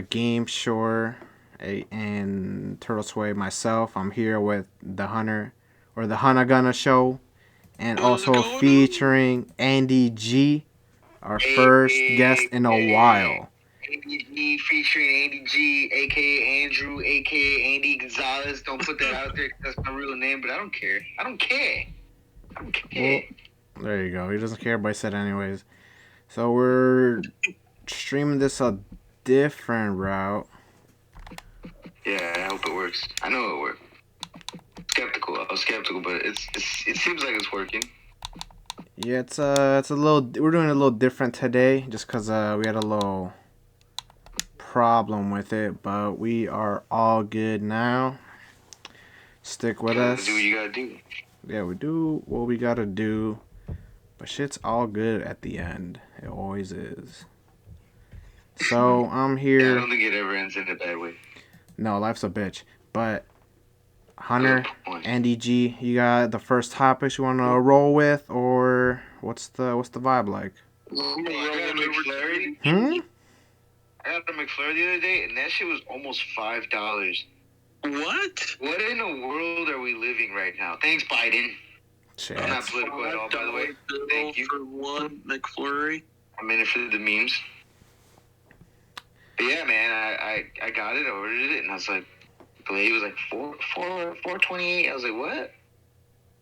GameShore and Turtle Sway myself. I'm here with the Hunter or the HunnaGunnaShow, and What's also going on? featuring Andy G, our first guest Hey, in a hey, while. Andy G featuring Andy G, aka Andrew, aka Andy Gonzalez. Don't put that out there 'cause that's my real name, but I don't care. I don't care. I don't care. Well, there you go. He doesn't care, but I said anyways. So we're streaming this a different route. Yeah, I hope it works. I know it works. Skeptical. I was skeptical, but it seems like it's working. Yeah, it's a little. We're doing it a little different today, just cause we had a little problem with it, but we are all good now. Stick with us. Do what you gotta do. Yeah, we do what we gotta do, but shit's all good at the end. It always is. So I'm Yeah, I here. don't think it ever ends in a bad way. No, life's a bitch. But Hunter, Good point. Andy G, you got the first topics you wanna roll with, or what's the vibe like? I got a McFlurry. I got a McFlurry the other day, and that shit was almost $5. What? What in the world are we living right now? Thanks, Biden. Shit. I'm not political at all, by the way. Thank you. For one McFlurry. I'm in it for the memes. But yeah, man, I got it, I ordered it, and I was like, the lady was like, $4.28. I was like, what?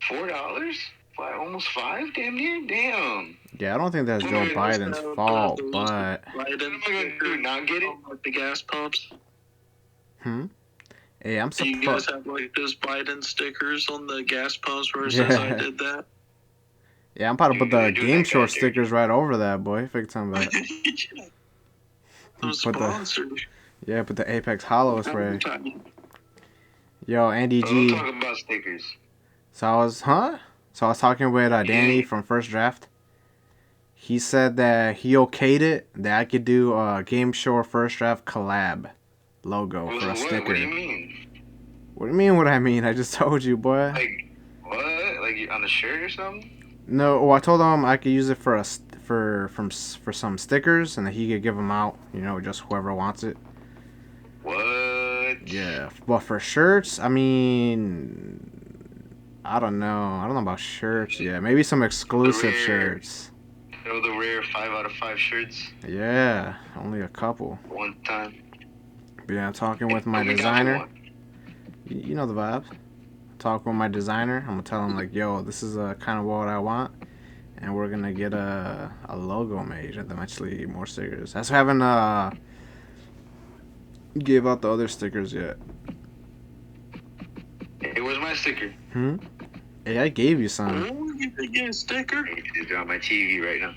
$4? Almost $5? Damn near? Damn. Yeah, I don't think that's Joe Biden's fault, but What am I gonna do? Not get it? Like the gas pumps. Hey, I'm Do you guys surprised. have like those Biden stickers on the gas pumps where it Yeah. says I did that? Yeah, I'm about to put the You're doing that GameShore guy stickers right over that, boy. Fix some of that. I'm Put the sponsored. yeah, put the Apex Hollow spray. Yo, Andy G. Don't talk about stickers. So I was talking with Danny from First Draft. He said that he okayed it, that I could do a GameShore First Draft collab logo for a sticker. What do you mean? What do you mean? What I mean? I just told you, boy. Like what? Like on a shirt or something? No, well, I told him I could use it for some stickers, and that he could give them out. You know, just whoever wants it. What? Yeah, but for shirts, I mean, I don't know. I don't know about shirts yet. Maybe some exclusive shirts. You know, the rare 5 out of 5 shirts. Yeah, only a couple. One time. But yeah, I'm talking with my designer. You know the vibes. Talk with my designer. I'm gonna tell him like, yo, this is kind of what I want, and we're gonna get a logo made and eventually more stickers. That's haven't gave out the other stickers yet. Hey, where's my sticker? Hey, I gave you some. Oh, you can get a sticker? It's on my TV right now.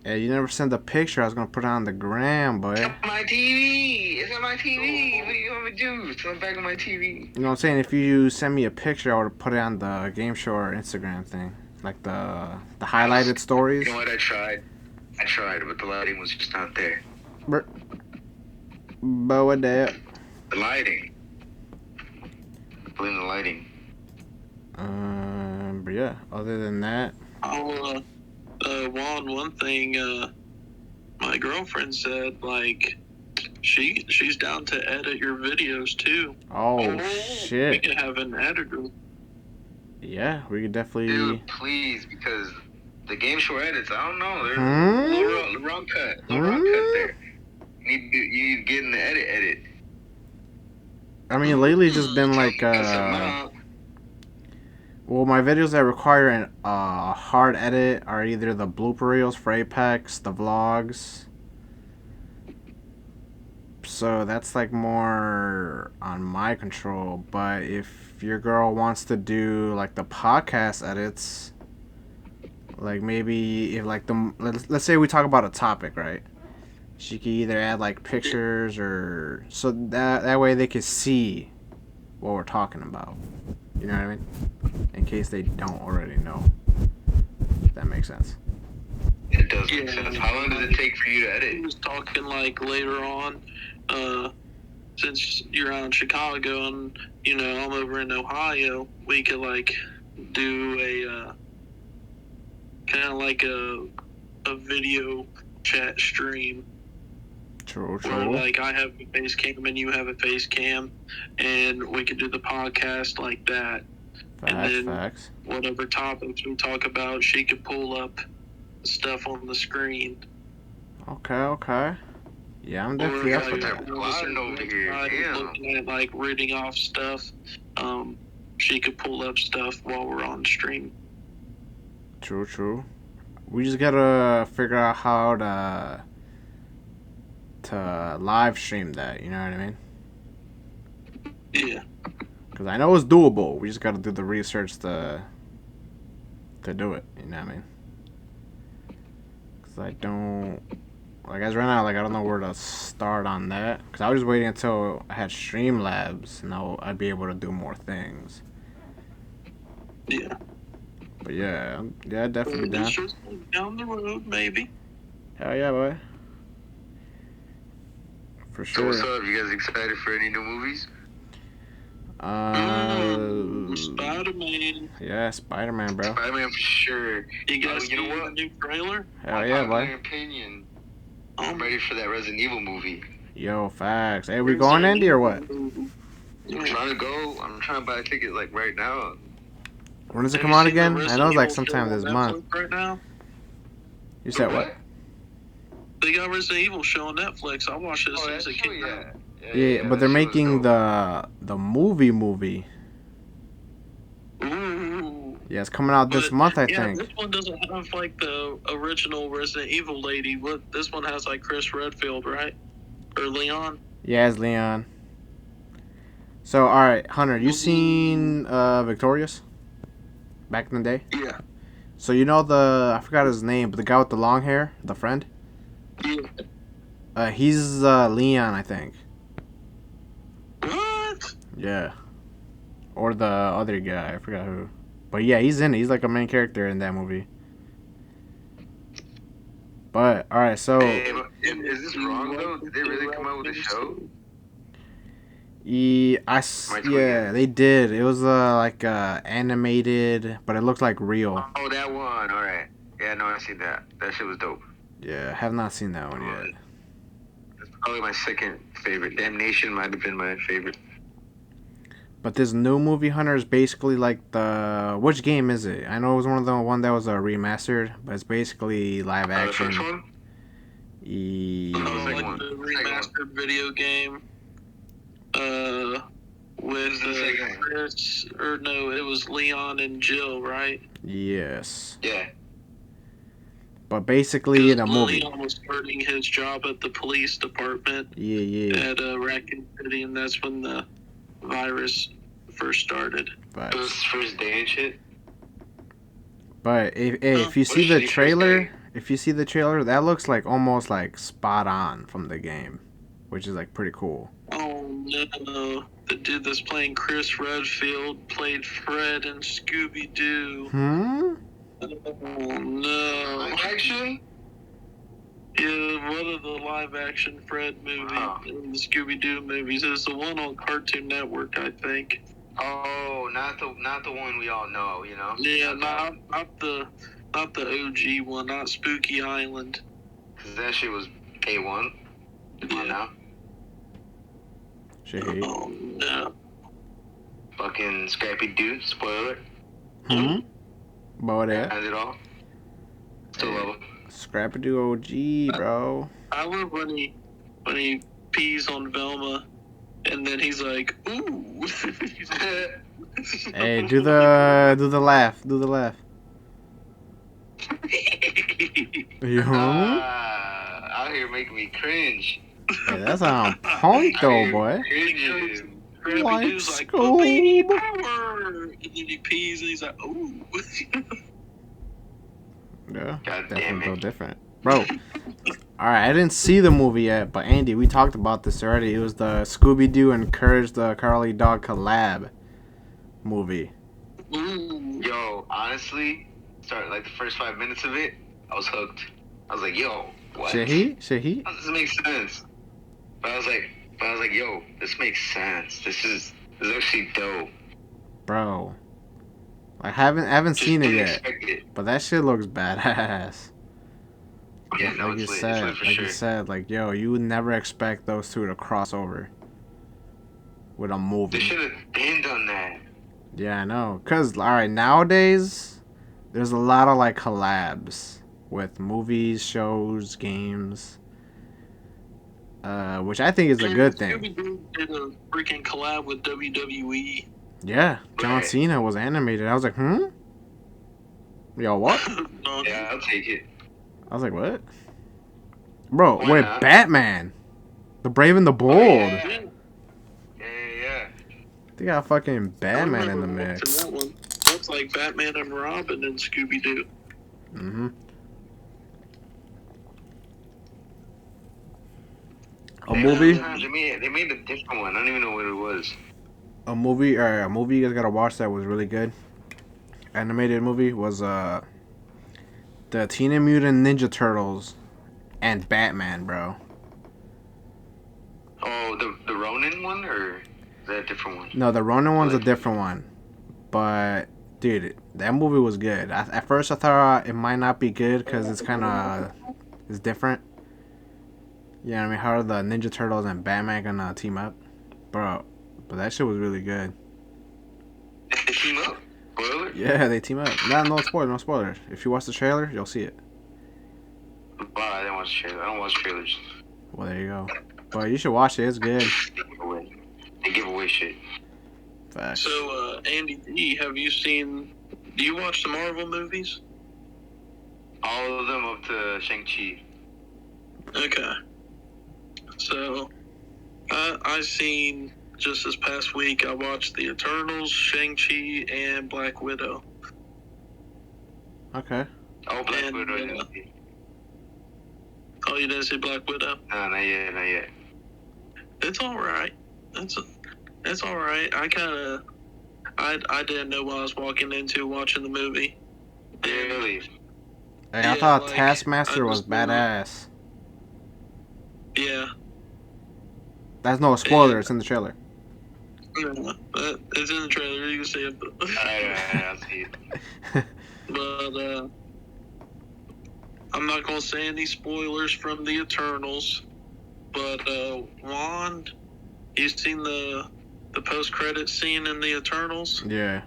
Hey, you never sent the picture. I was gonna put it on the gram, boy. It's on my TV. It's on my TV. What do you want me to do? It's on the back of my TV. You know what I'm saying? If you send me a picture, I would have put it on the GameShore Instagram thing, like the highlighted stories. You know what? I tried, but the lighting was just not there. But what the? The lighting. Blame the lighting. But yeah. Other than that, I'll Juan, one thing my girlfriend said, like, she's down to edit your videos too. oh We shit. could have an editor. Yeah, we could definitely. Dude, please, because the GameShore edits, I don't know. There's a wrong cut. Wrong cut there. You need to get in the edit. I mean, lately it's just been like well, my videos that require a hard edit are either the blooper reels for Apex, the vlogs. So that's like more on my control. But if your girl wants to do like the podcast edits, like maybe if like let's say we talk about a topic, right? She could either add like pictures or so that way they could see what we're talking about. You know what I mean? In case they don't already know. If that makes sense. It does make sense. How long does it take for you to edit? He was talking like later on, since you're out in Chicago and, you know, I'm over in Ohio, we could like do a kind of like a video chat stream. True, Where true. like I have a face cam and you have a face cam, and we can do the podcast like that. And then Facts. whatever topics we talk about, she could pull up stuff on the screen. Okay. Yeah, I'm Or definitely if up I for they're that. plotting over here. Damn. looking at like reading off stuff, she could pull up stuff while we're on stream. True. We just gotta figure out how to live stream that. You know what I mean? Yeah. Because I know it's doable. We just gotta do the research to do it. You know what I mean? Because I don't. Like, as right now, like, I don't know where to start on that. Because I was just waiting until I had Streamlabs, and I'd be able to do more things. Yeah. But yeah, I'd definitely be down. It's just down the road, maybe. Hell yeah, boy. For So sure. what's up? You guys excited for any new movies? Spider-Man. Yeah, Spider-Man, bro. Spider-Man for sure. You guys you know see what? the new trailer? Hell yeah, boy. Unpopular opinion. I'm ready for that Resident Evil movie. Yo, facts. Hey, we going, Andy, or what? I'm trying to go. I'm trying to buy a ticket like right now. When does it Have come you out seen the again? I Resident know it's like Evil sometime show this on month. Netflix right now? You said what? They got Resident Evil show on Netflix. I watched it as soon as it came out. Yeah, but they're making the movie. Ooh. Yeah, it's coming out this month, I think. This one doesn't have like the original Resident Evil lady. This one has like Chris Redfield, right? Or Leon? Yeah, it's Leon. So, alright, Hunter, you seen Victorious? Back in the day? Yeah. So, you know I forgot his name, but the guy with the long hair, the friend? Yeah. He's Leon, I think. What? Yeah. Or the other guy, I forgot who. But yeah, he's in it. He's like a main character in that movie. But, alright, so... Hey, is this wrong, though? Did they really come out with a show? Yeah, they did. It was like animated, but it looked like real. Oh, that one. All right. Yeah, no, I seen that. That shit was dope. Yeah, have not seen that one yet. That's probably my second favorite. Damnation might have been my favorite. But this new movie, Hunter, is basically like which game is it? I know it was one that was remastered, but it's basically live action. The first one? Like the remastered video game. With Chris, or no, it was Leon and Jill, right? Yes. Yeah. But basically in a movie. Leon was starting his job at the police department. Yeah. At Raccoon City, and that's when the virus first started. It was first day and shit. But if you see the trailer, that looks like almost like spot on from the game, which is like pretty cool. Oh no! The dude that's playing Chris Redfield played Fred in Scooby-Doo. Oh no! Live action? Yeah, one of the live-action Fred movies, in the Scooby-Doo movies. It's the one on Cartoon Network, I think. Oh, not the one we all know, you know? Yeah, not the OG one, not Spooky Island. Cause that shit was A1. Yeah. Now. Oh no! Fucking Scrappy Doo, spoiler. But yeah. Has it all. Still love him. Scrappy Doo OG, bro. I love when he pees on Velma, and then he's like, "Ooh." Hey, do the laugh. Do the laugh. Out here making me cringe. Hey, that's on point though, boy. Like Scooby power, and then he pees, and he's like, "Ooh." Yeah, God definitely damn feel different, bro. All right, I didn't see the movie yet, but Andy, we talked about this already. It was the Scooby-Doo and Courage the Cowardly Dog collab movie. Yo, honestly, like the first 5 minutes of it, I was hooked. I was like, yo, what? Should he? How does this make sense? But I was like, yo, this makes sense. This is actually dope. Bro, I haven't seen it yet, but that shit looks badass. Yeah, no, Like you it's lit. It's said, lit for like sure. you said, like yo, you would never expect those two to cross over with a They movie. should have been done that. Yeah, I know. Cause all right, nowadays there's a lot of like collabs with movies, shows, games, which I think is a good thing. Scooby-Doo did a freaking collab with WWE. Yeah, John Right. Cena was animated. I was like, yo, what? Yeah, I'll take it. I was like, what? Bro, Why wait, not? Batman, the Brave and the Bold. Oh, yeah. Yeah. They got fucking I Batman in remember the watching mix. that one. That's like Batman and Robin and Scooby-Doo. Mm-hmm. A They movie, They made a different one. I don't even know what it was. a movie you guys gotta watch that was really good. Animated movie was the Teenage Mutant Ninja Turtles and Batman, bro. Oh, the Ronin one, or is that a different one? No, the Ronin one's a different one, but dude, that movie was good. At first, I thought it might not be good because it's different. You know what I mean? How are the Ninja Turtles and Batman gonna team up, bro? But that shit was really good. They team up. Spoiler. Yeah, they team up. No spoilers. If you watch the trailer, you'll see it. Wow, I didn't watch trailers. I don't watch trailers. Well, there you go. But you should watch it. It's good. They give away shit. Facts. So, Andy D, do you watch the Marvel movies? All of them up to Shang-Chi. Okay. So, I seen, just this past week, I watched The Eternals, Shang-Chi, and Black Widow. Okay. Oh, Black And, Widow. I didn't see. Oh, you didn't see Black Widow? No, not yet. It's alright. It's alright. I didn't know what I was walking into watching the movie. Really? Hey, I Yeah, thought like, Taskmaster I was just badass. Yeah. That's no spoiler. It's in the trailer. No, it's in the trailer. You can see it. Alright, I'll see it. But, I'm not going to say any spoilers from the Eternals. But, Wand, you seen the post-credit scene in the Eternals? Yeah.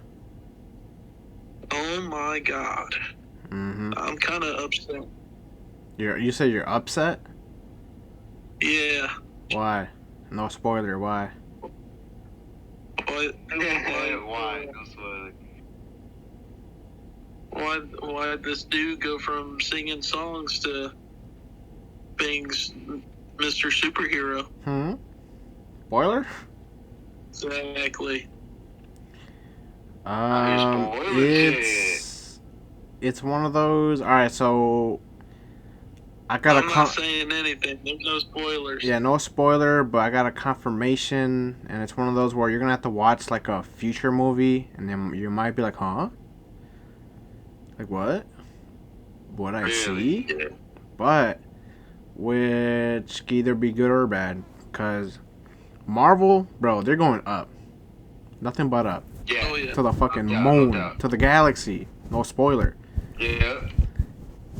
Oh my god. Mm-hmm. I'm kind of upset. You say you're upset? Yeah. Why? No spoiler. Why? Why? Why? No spoiler. Why'd this dude go from singing songs to being Mr. Superhero? Spoiler? Exactly. It's one of those. All right, so I got I'm not saying anything. There's no spoilers. Yeah, no spoiler, but I got a confirmation, and it's one of those where you're gonna have to watch like a future movie, and then you might be like, huh? Like what? What I see? Yeah. But which can either be good or bad, cause Marvel, bro, they're going up. Nothing but up. Yeah. Oh, yeah. To the fucking No moon, doubt. to the galaxy. No spoiler. Yeah.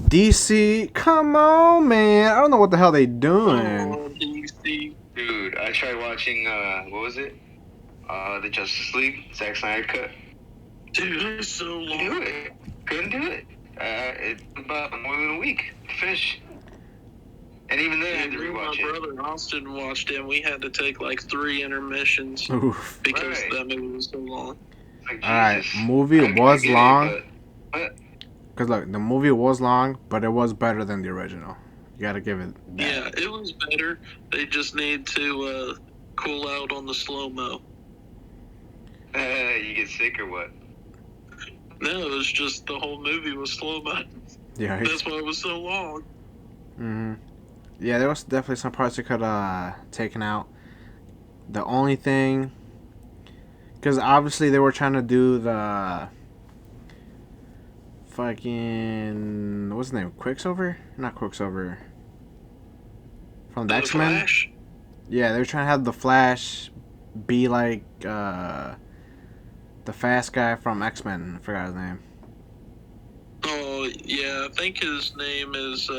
DC, come on, man. I don't know what the hell they doing. Oh, DC. Dude, I tried watching, what was it? The Justice League, Zack Snyder cut. Dude, it's so long. Couldn't do it. It's about more than a week to finish. And even then, I had to Me and rewatch my it. brother Austin watched it, and we had to take like 3 intermissions Oof. because Right. that movie was so long. Like, Alright, Jesus. movie I was get it, long. but- Because look, the movie was long, but it was better than the original. You gotta give it that. Yeah, it was better. They just need to cool out on the slow-mo. You get sick or what? No, it was just the whole movie was slow-mo. Yeah. That's why it was so long. Mm-hmm. Yeah, there was definitely some parts that could taken out. The only thing, because obviously they were trying to do the fucking what's his name? Quicksilver? Not Quicksilver. From the X-Men. Flash? Yeah, they were trying to have the Flash be like the fast guy from X-Men. I forgot his name. Oh, yeah, I think his name is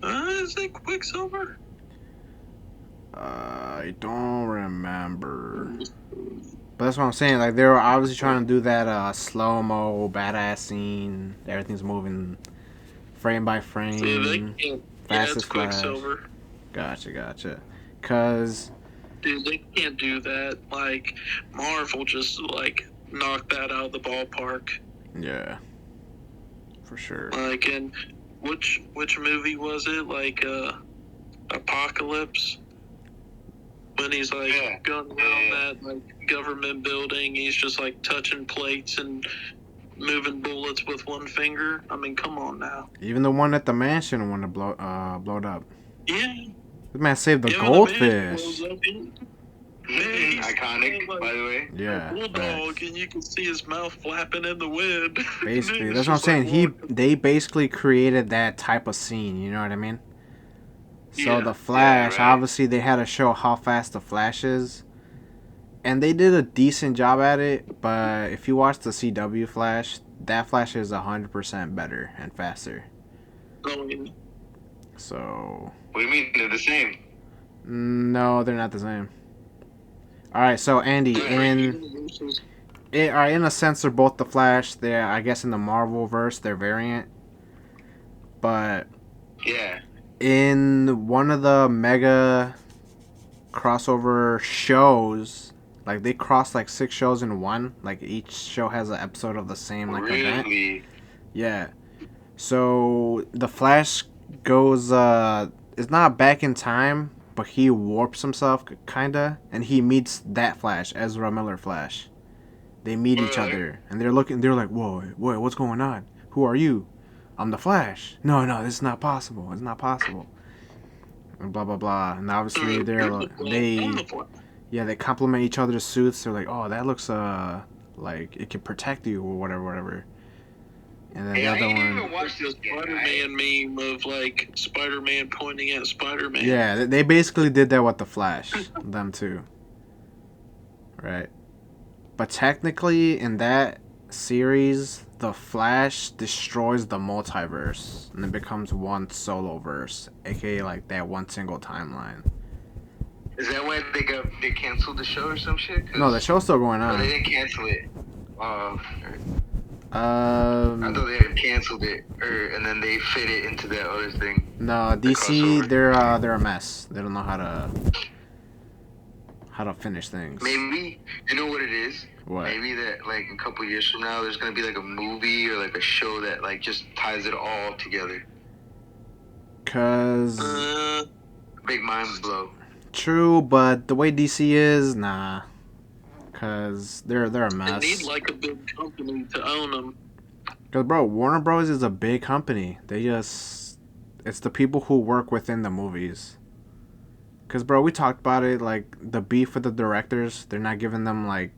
Is it Quicksilver? I don't remember. But that's what I'm saying. Like, they were obviously trying to do that slow mo badass scene. Everything's moving frame by Yeah, frame, they can't. fast Yeah, as it's flash. Quicksilver. Gotcha. Cause Dude, they can't do that. Like, Marvel just, like, knocked that out of the ballpark. yeah, for sure. Like, and which movie was it? Like, Apocalypse? When he's, like, going around that, like, government building, he's just, like, touching plates and moving bullets with one finger. I mean, come on now. Even the one at the mansion wanted to blowed up. Yeah. The man saved the Yeah, goldfish. Iconic, by the way. Yeah, bulldog, facts. and you can see his mouth flapping in the wind. Basically, that's what I'm saying. They basically created that type of scene. You know what I mean? So Yeah. the Flash, Yeah, right. obviously, they had to show how fast the Flash is, and they did a decent job at it. But if you watch the CW Flash, that Flash is 100% better and faster. So. What do you mean they're the same? No, they're not the same. All right, so Andy, in a sense, they're both the Flash. They're, I guess, in the Marvel verse, they're variant. But Yeah. in one of the mega crossover shows, like they cross like 6 shows in one. Like each show has an episode of the same like event. Yeah. So the Flash goes. It's not back in time, but he warps himself, kinda, and he meets that Flash, Ezra Miller Flash. They meet each other, and they're looking. They're like, "Whoa, what's going on? Who are you?" "I'm the Flash." "No, this is not possible. It's not possible." And blah blah blah. And obviously they compliment each other's suits. They're like, "Oh, that looks like it can protect you or whatever." And then the other one. Watch the Spider-Man meme of like Spider-Man pointing at Spider-Man. Yeah, they basically did that with the Flash, them too. Right. But technically, in that series, the Flash destroys the multiverse and it becomes one solo verse, aka like that one single timeline. Is that why they canceled the show or some shit? No, the show's still going on. No, they didn't cancel it. I thought they had canceled it, and then they fit it into that other thing. No, DC, they're a mess. They don't know how to finish things. Maybe, you know what it is? What? Maybe that like a couple years from now, there's gonna be like a movie or like a show that like just ties it all together. Cause big mind blow. True, but the way DC is, nah. Cause they're a mess. They need like a big company to own them. Cause bro, Warner Bros is a big company. It's the people who work within the movies. Cause bro, we talked about it, like the beef with the directors. They're not giving them like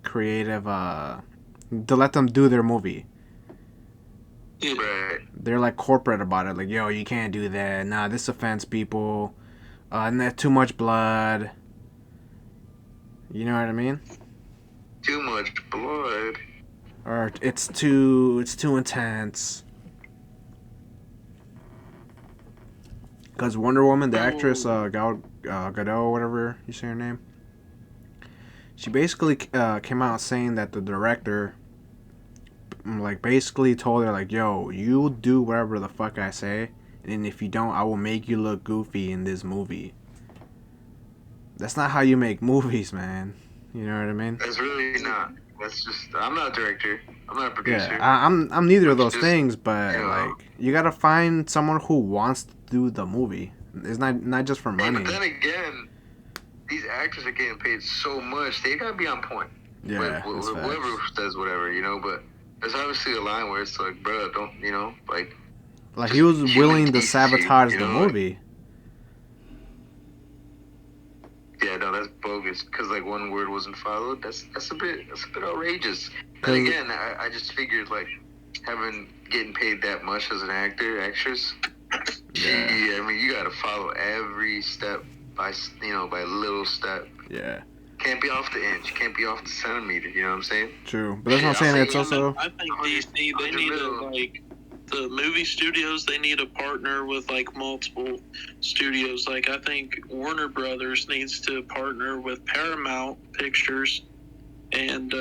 creative to let them do their movie. Yeah. Right. They're like corporate about it. Like, yo, you can't do that. Nah, this offends people. And that's too much blood. You know what I mean? Too much blood. Or it's too intense. Because Wonder Woman, the actress, Gal Gadot, whatever you say her name, she basically came out saying that the director, like, basically told her, like, yo, you do whatever the fuck I say, and if you don't, I will make you look goofy in this movie. That's not how you make movies, man. You know what I mean? That's really not. That's just. I'm not a director. I'm not a producer. Yeah, I'm neither of those things, but like you gotta find someone who wants to do the movie. It's not just for money. But then again, these actors are getting paid so much. They gotta be on point. Yeah, whoever does whatever, you know. But there's obviously a line where it's like, bro, don't, you know, like. Like he was willing to sabotage the movie. Yeah, no, that's bogus. Because like one word wasn't followed. That's a bit outrageous. But again, I just figured like getting paid that much as an actress. Yeah. I mean, you gotta follow every step by little step. Yeah. Can't be off the inch. Can't be off the centimeter. You know what I'm saying? True, but that's what I'm saying. It's also. I think DC they need to the movie studios, they need to partner with like multiple studios. Like I think Warner Brothers needs to partner with Paramount Pictures, and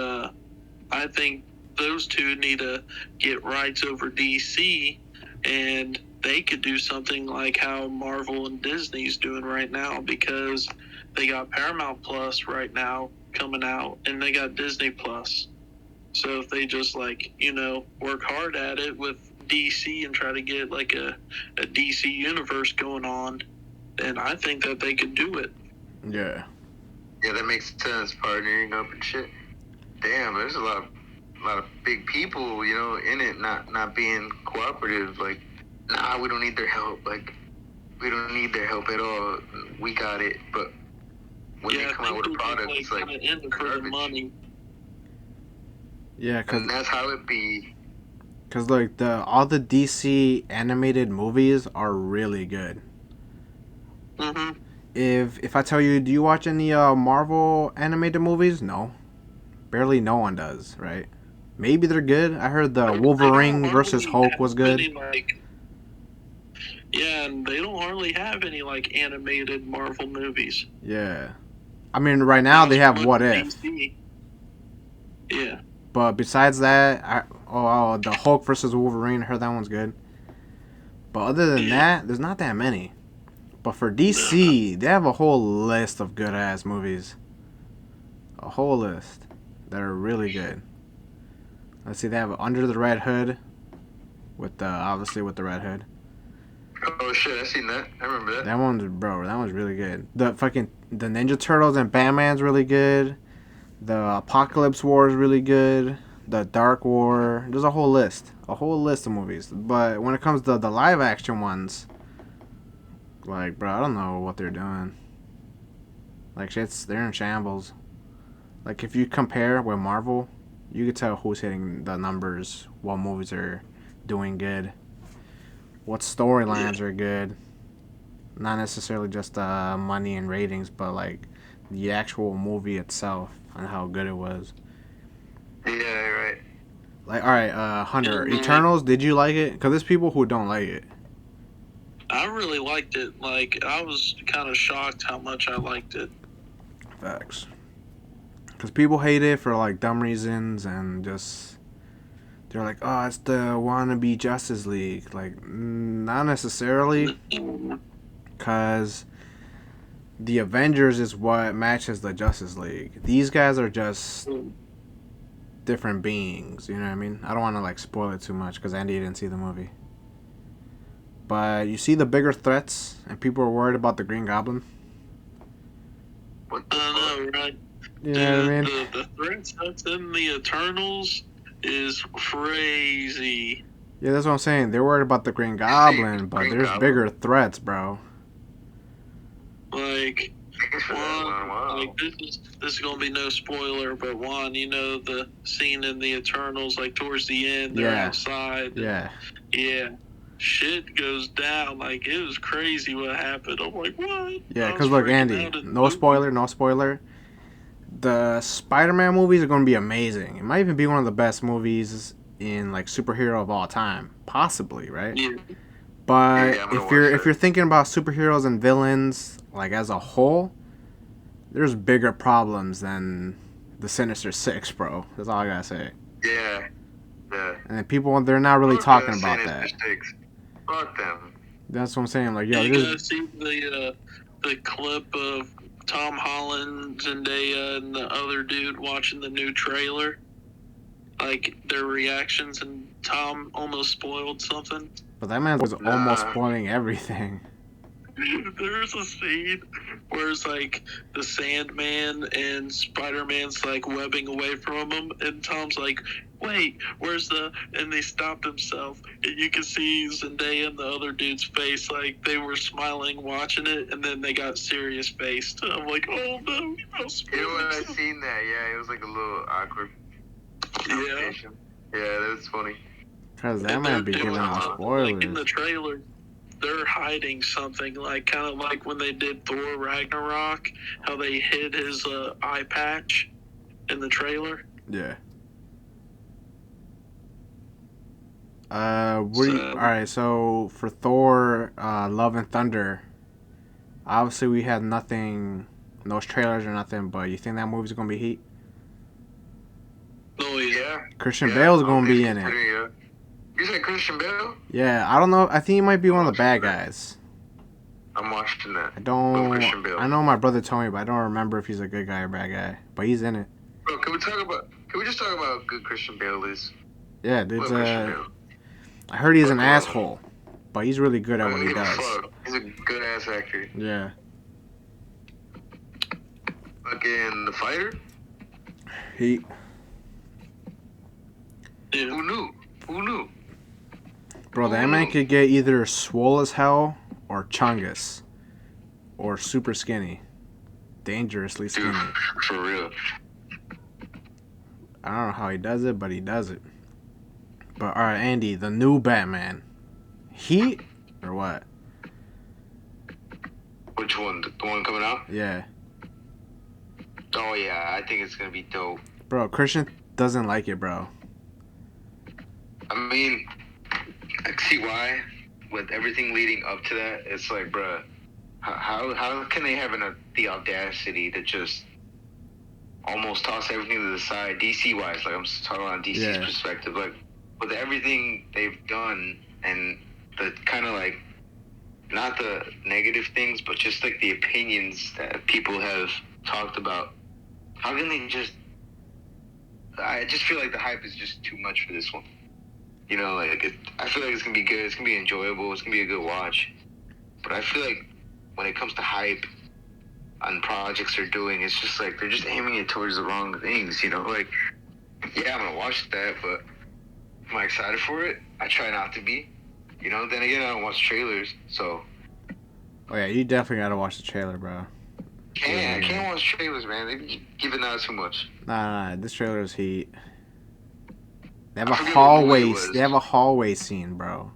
I think those two need to get rights over DC, and they could do something like how Marvel and Disney's doing right now, because they got Paramount Plus right now coming out, and they got Disney Plus. So if they just like, work hard at it with DC and try to get like a DC universe going on, then I think that they could do it. Yeah. Yeah, that makes sense, partnering up and shit. Damn, there's a lot of big people, in it, not being cooperative. Like, nah, we don't need their help. Like, we don't need their help at all. We got it. But when they come out with a product, it's like in it for the money. Yeah, and that's how it be. Cause like all the DC animated movies are really good. Mm-hmm. If I tell you, do you watch any Marvel animated movies? No, barely. No one does, right? Maybe they're good. I heard the Wolverine versus Hulk was good. Yeah, and they don't hardly have any like animated Marvel movies. Yeah, I mean right now they have What If. DC. Yeah. But besides that, the Hulk versus Wolverine, I heard that one's good. But other than that, there's not that many. But for DC, they have a whole list of good ass movies. A whole list that are really good. Let's see, they have Under the Red Hood, obviously with the Red Hood. Oh shit, I seen that. I remember that. That one's really good. The Ninja Turtles and Batman's really good. The Apocalypse War is really good. The Dark War. There's a whole list of movies. But when it comes to the live action ones, like, bro, I don't know what they're doing. Like, they're in shambles. Like, if you compare with Marvel, you could tell who's hitting the numbers, what movies are doing good, what storylines are good. Not necessarily just money and ratings, but like the actual movie itself and how good it was. Yeah, you're right. Like, all right, Hunter, Eternals, did you like it? Because there's people who don't like it. I really liked it. Like, I was kind of shocked how much I liked it. Facts. Because people hate it for like dumb reasons, and just they're like, oh, it's the wannabe Justice League. Like, not necessarily. Because the Avengers is what matches the Justice League. These guys are just different beings, you know what I mean? I don't want to like spoil it too much because Andy didn't see the movie. But you see the bigger threats, and people are worried about the Green Goblin. What the I know, right? You know what I mean? The threats that's in the Eternals is crazy. Yeah, that's what I'm saying. They're worried about the Green Goblin, but there's bigger threats, bro. Like, Juan, like this is gonna be no spoiler, but Juan, the scene in the Eternals, like towards the end, they're outside. Yeah. Yeah. Shit goes down. Like, it was crazy what happened. I'm like, what? Yeah, because look, Andy, no spoiler. The Spider-Man movies are going to be amazing. It might even be one of the best movies in like superhero of all time, possibly, right? Yeah. But if you're thinking about superheroes and villains like as a whole, there's bigger problems than the Sinister Six, bro. That's all I gotta say. Yeah. And then people, they're not really talking about that. Fuck them. That's what I'm saying. Like, yo, you guys see the clip of Tom Holland, Zendaya, and the other dude watching the new trailer? Like, their reactions, and Tom almost spoiled something. But that man was almost spoiling everything. There's a scene where it's like the Sandman and Spider-Man's like webbing away from him, and Tom's like, wait, where's and they stopped themselves, and you can see Zendaya and the other dude's face, like they were smiling watching it, and then they got serious faced. I'm like, oh no, I seen that, yeah, it was like a little awkward. Yeah, that was funny. Because that man be giving out spoilers. Like in the trailer, they're hiding something, like kind of like when they did Thor Ragnarok, how they hid his eye patch in the trailer. Yeah. So- Alright, so for Thor, Love and Thunder, obviously we had nothing, no trailers or nothing, but you think that movie's gonna be heat? Oh yeah. Christian Bale's gonna be in it. Yeah. You said Christian Bale? Yeah, I don't know. I think he might be one of the bad watching that. guys. I'm watching that. I Love don't. Christian Bale. I know my brother told me, but I don't remember if he's a good guy or bad guy. But he's in it. Bro, can we just talk about how good Christian Bale is? Yeah, Love dude's Christian Bale. I heard he's an Fuck, asshole, but he's really good at I what don't he give a does. fuck. He's a good ass actor. Yeah. Fucking The Fighter? Heat. Yeah. Who knew? Who knew? Bro, that man could get either swole as hell or chungus. Or super skinny. Dangerously skinny. Dude, for real. I don't know how he does it, but he does it. But alright, Andy, the new Batman. Heat? Or what? Which one? The one coming out? Yeah. Oh yeah, I think it's gonna be dope. Bro, Christian doesn't like it, bro. I mean, I can see why. With everything leading up to that, it's like, bruh, how can they have the audacity to just almost toss everything to the side, DC wise? Like I'm talking on DC's perspective, like with everything they've done and the kind of like not the negative things, but just like the opinions that people have talked about. How can they just? I just feel like the hype is just too much for this one. You know, like I feel like it's gonna be good. It's gonna be enjoyable. It's gonna be a good watch. But I feel like when it comes to hype on projects they're doing, it's just like they're just aiming it towards the wrong things. You know, like yeah, I'm gonna watch that, but am I excited for it? I try not to be. You know. Then again, I don't watch trailers, so. Oh yeah, you definitely gotta watch the trailer, bro. I can't watch trailers, man. They be giving out too much. Nah, this trailer is heat. They have I a forget what movie hallway. it was. They have a hallway scene, bro.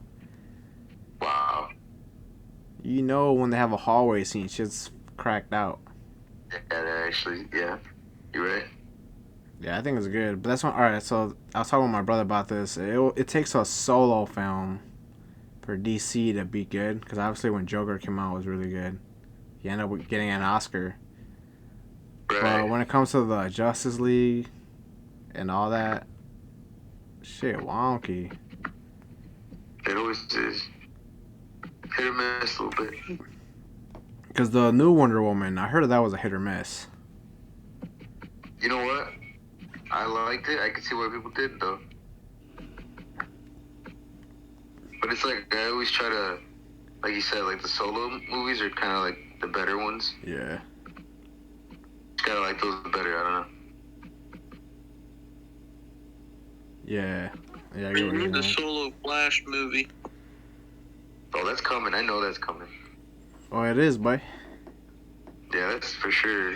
Wow. You know when they have a hallway scene, shit's cracked out. Yeah, actually, yeah. You're right. Yeah, I think it's good. But that's one. All right, so I was talking with my brother about this. It takes a solo film for DC to be good, because obviously when Joker came out, it was really good. He ended up getting an Oscar. Right. But when it comes to the Justice League and all that, shit, wonky. It always is. Hit or miss a little bit. Because the new Wonder Woman, I heard that was a hit or miss. You know what? I liked it. I can see why people did though. But it's like I always try to, like you said, like the solo movies are kind of like the better ones. Yeah. Gotta like those better. I don't know. Yeah. Yeah, I We get what you need a mean. solo Flash movie. Oh, that's coming. I know that's coming. Oh, it is, boy. Yeah, that's for sure.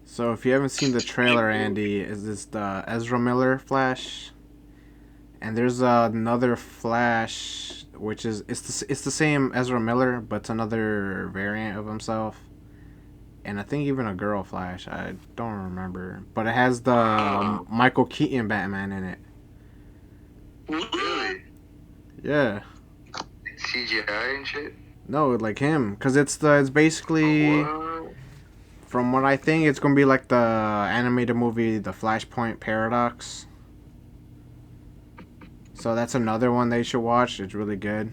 So if you haven't seen the trailer, Andy, is this the Ezra Miller Flash? And there's another Flash, which is it's the same Ezra Miller, but it's another variant of himself. And I think even a girl Flash. I don't remember, but it has the Michael Keaton Batman in it. Really? Yeah. CGI and shit. No, like him, cause it's basically. What? From what I think, it's gonna be like the animated movie, The Flashpoint Paradox. So that's another one they should watch. It's really good.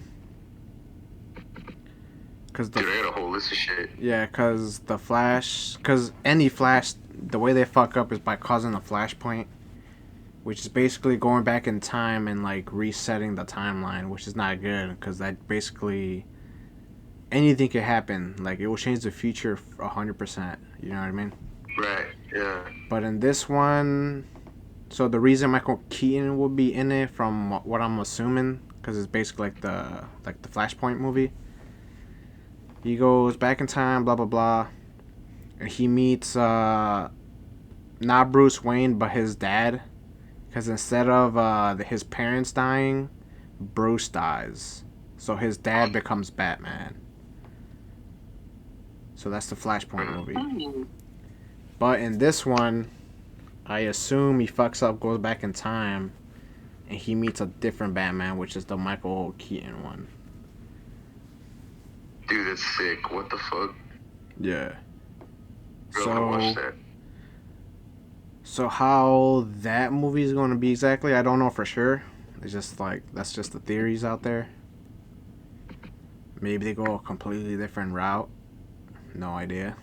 Cause Dude, I got a whole list of shit. yeah, cause the Flash, cause any Flash, the way they fuck up is by causing a flashpoint, which is basically going back in time and like resetting the timeline, which is not good, cause that basically anything could happen. Like it will change the future 100%. You know what I mean? Right. Yeah. But in this one, so the reason Michael Keaton will be in it, from what I'm assuming, because it's basically like the Flashpoint movie. He goes back in time, blah blah blah, and he meets not Bruce Wayne but his dad, because instead of his parents dying, Bruce dies, so his dad becomes Batman. So that's the Flashpoint movie. But in this one, I assume he fucks up, goes back in time, and he meets a different Batman, which is the Michael Keaton one. Dude, that's sick. What the fuck? Yeah. Girl, I watched that. So how that movie is going to be exactly, I don't know for sure. It's just like, that's just the theories out there. Maybe they go a completely different route. No idea.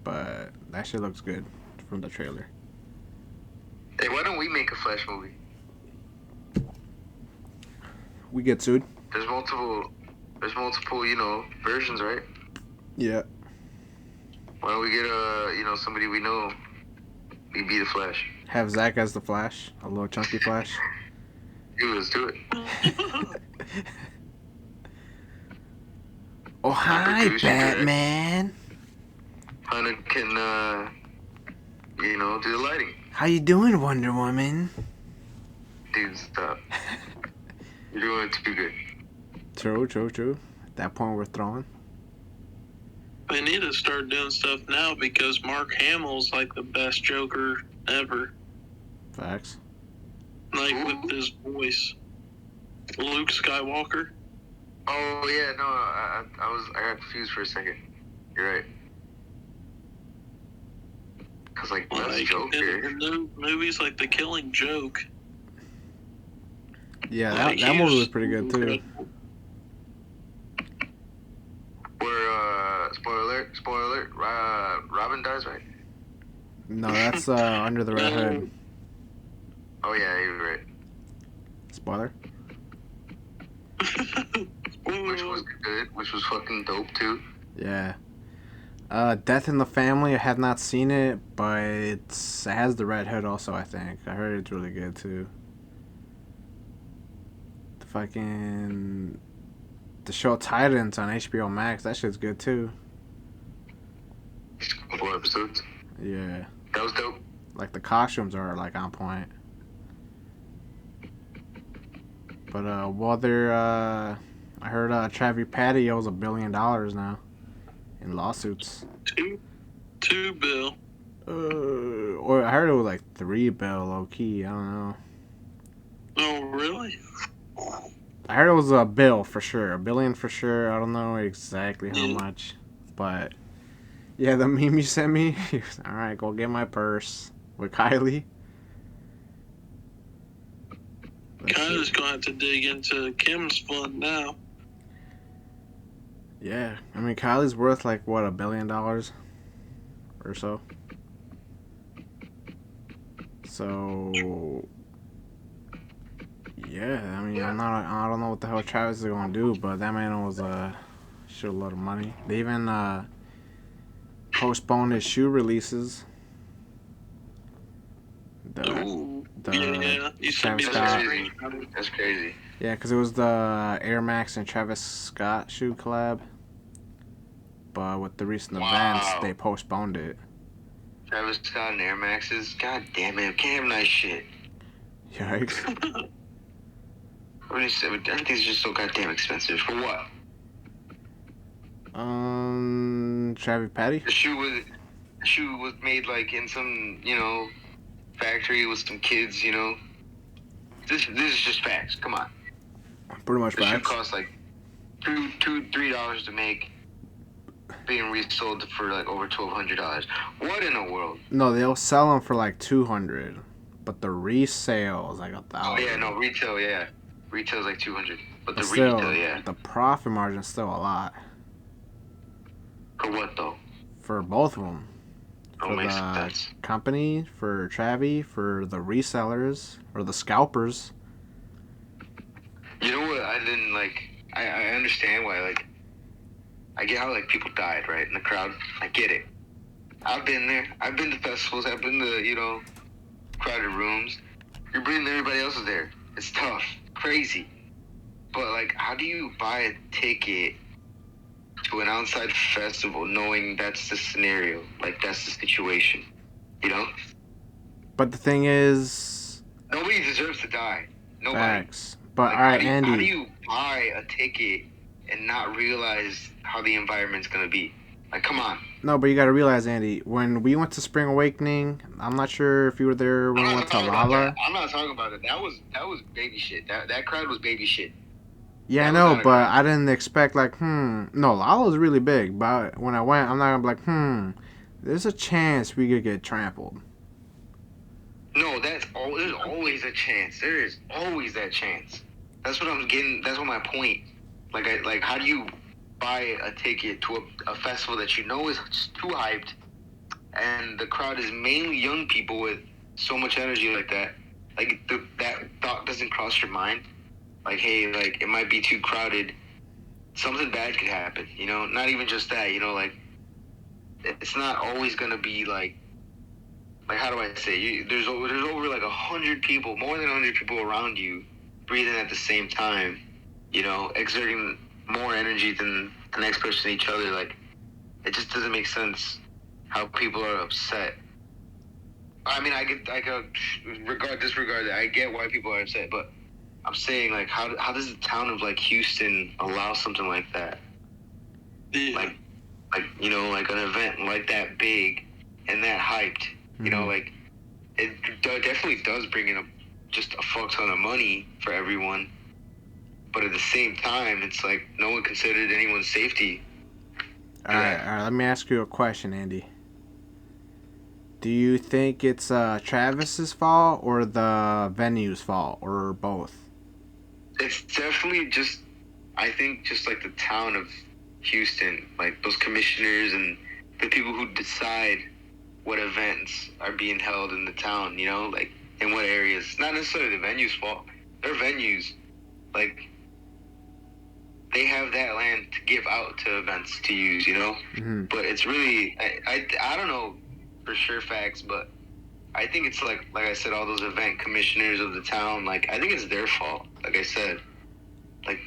But that shit looks good from the trailer. Hey, why don't we make a Flash movie? We get sued. There's multiple, versions, right? Yeah. Why don't we get somebody we know? We be the Flash. Have Zach as the Flash, a little chunky Flash. Dude, let's do it. Oh, hi, Batman. Hunna can, do the lighting. How you doing, Wonder Woman? Dude, stop. You're doing it too good. True. At that point, we're throwing. They need to start doing stuff now because Mark Hamill's like the best Joker ever. Facts. Like with his voice. Luke Skywalker. Oh yeah, no, I got confused for a second. You're right. Cause like best Joker. In the movies like The Killing Joke. Yeah, that movie was pretty good too. Where spoiler alert, Robin dies, right? No, that's Under the Red Hood. Oh yeah, you're right. Spoiler. Which was good, which was fucking dope too. Yeah. Death in the Family, I have not seen it, but it has the Red Hood also, I think. I heard it's really good too. The show Titans on HBO Max, that shit's good too. 4 episodes. Yeah. That was dope. Like the costumes are like on point. But I heard Travy Patty owes $1 billion now in lawsuits. Two bill. Or I heard it was like $3 bill, low key. I don't know. Oh really? I heard it was a bill for sure, $1 billion for sure. I don't know exactly how much, but yeah, the meme you sent me. All right, go get my purse with Kylie. Kylie's gonna have to dig into Kim's fund now. Yeah, I mean Kylie's worth like what, $1 billion or so. So yeah, I mean I don't know what the hell Travis is gonna do, but that man owes a shitload of money. They even postponed his shoe releases. Yeah, you sent me That's crazy. That's crazy. Yeah, because it was the Air Max and Travis Scott shoe collab. But with the recent events, they postponed it. Travis Scott and Air Maxes? God damn it. Can't have nice shit. Yikes. Everything's just so goddamn expensive. For what? Travy Patty? The shoe was made like in some, factory with some kids, This is just facts. Come on. Pretty much facts. The shoe facts. costs like $3 to make, being resold for like over $1,200. What in the world? No, they'll sell them for like $200, but the resale is like $1,000. Oh yeah, no, retail, yeah. Retail's like $200, but the still, retail, yeah. The profit margin's still a lot. For what though? For both of them. For makes the sense. company, for Travy, for the resellers, or the scalpers. You know what? I didn't like. I understand why. Like, I get how like people died, right, in the crowd. I get it. I've been there. I've been to festivals. I've been to crowded rooms. You're bringing everybody else is there. It's tough, crazy. But like, how do you buy a ticket to an outside festival knowing that's the scenario, like that's the situation, But the thing is, nobody deserves to die. Nobody. Facts. But like, alright, Andy. How do you buy a ticket and not realize how the environment's gonna be? Like, come on. No, but you gotta realize, Andy, when we went to Spring Awakening, I'm not sure if you were there when we I'm went not to talking about that. Lala. I'm not talking about it. That was baby shit. That crowd was baby shit. Yeah, I That was know, not a but crowd. I didn't expect No, Lala's really big, but when I went, I'm not gonna be like, there's a chance we could get trampled. No, there's always a chance. There is always that chance. That's what I'm getting. That's what my point. Like, how do you buy a ticket to a festival that you know is too hyped, and the crowd is mainly young people with so much energy like that? Like, that thought doesn't cross your mind. Like, hey, like, it might be too crowded. Something bad could happen. You know, not even just that. You know, like, it's not always gonna be like how do I say? There's over like 100 people, more than 100 people around you, breathing at the same time. You know, exerting more energy than the next person each other. Like, it just doesn't make sense how people are upset. I mean, I disregard that. I get why people are upset, but I'm saying, like, how does the town of like Houston allow something like that? Yeah. Like you know, like an event like that big and that hyped. You know, like, it definitely does bring in just a fuck ton of money for everyone. But at the same time, it's like no one considered anyone's safety. All right, let me ask you a question, Andy. Do you think it's Travis's fault or the venue's fault or both? It's definitely just, I think, just like the town of Houston, like those commissioners and the people who decide what events are being held in the town, you know, like in what areas. Not necessarily the venue's fault. Their venues, like, they have that land to give out to events to use, you know? Mm-hmm. But it's really, I don't know for sure facts, but I think it's like I said, all those event commissioners of the town, like, I think it's their fault. Like I said, like,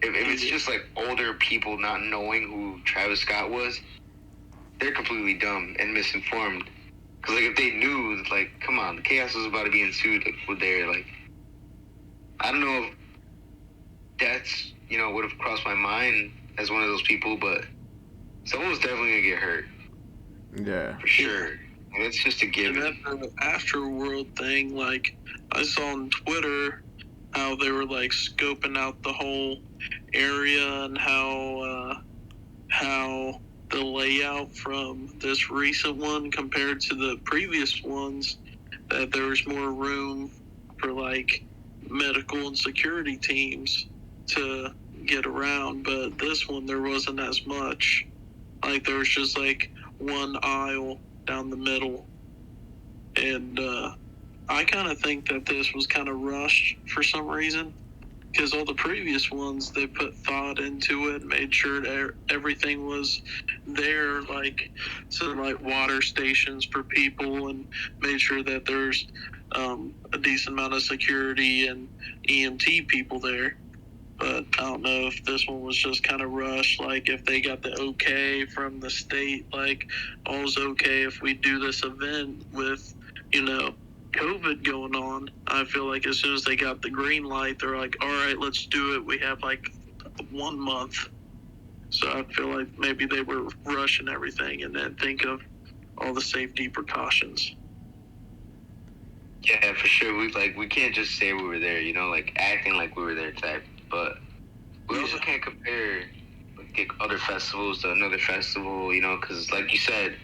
if it's just like older people not knowing who Travis Scott was, they're completely dumb and misinformed. Because, like, if they knew, like, come on, the Chaos was about to be ensued, like, with their, like, I don't know if that's, you know, would have crossed my mind as one of those people, but someone was definitely going to get hurt. Yeah. For sure. And it's just a given. And that afterworld thing, like, I saw on Twitter how they were, like, scoping out the whole area and how the layout from this recent one compared to the previous ones, that there was more room for, like, medical and security teams to get around, but this one there wasn't as much. Like, there was just like one aisle down the middle, and I kind of think that this was kind of rushed for some reason, because all the previous ones they put thought into it, made sure that everything was there, like some like water stations for people, and made sure that there's a decent amount of security and EMT people there. But I don't know if this one was just kind of rushed, like if they got the okay from the state, like all's okay if we do this event with, you know, COVID going on. I feel like as soon as they got the green light, they're like, all right, let's do it. We have like 1 month. So I feel like maybe they were rushing everything and then think of all the safety precautions. Yeah, for sure. We can't just say we were there, you know, like acting like we were there type. But we also can't compare like other festivals to another festival, you know, because like you said,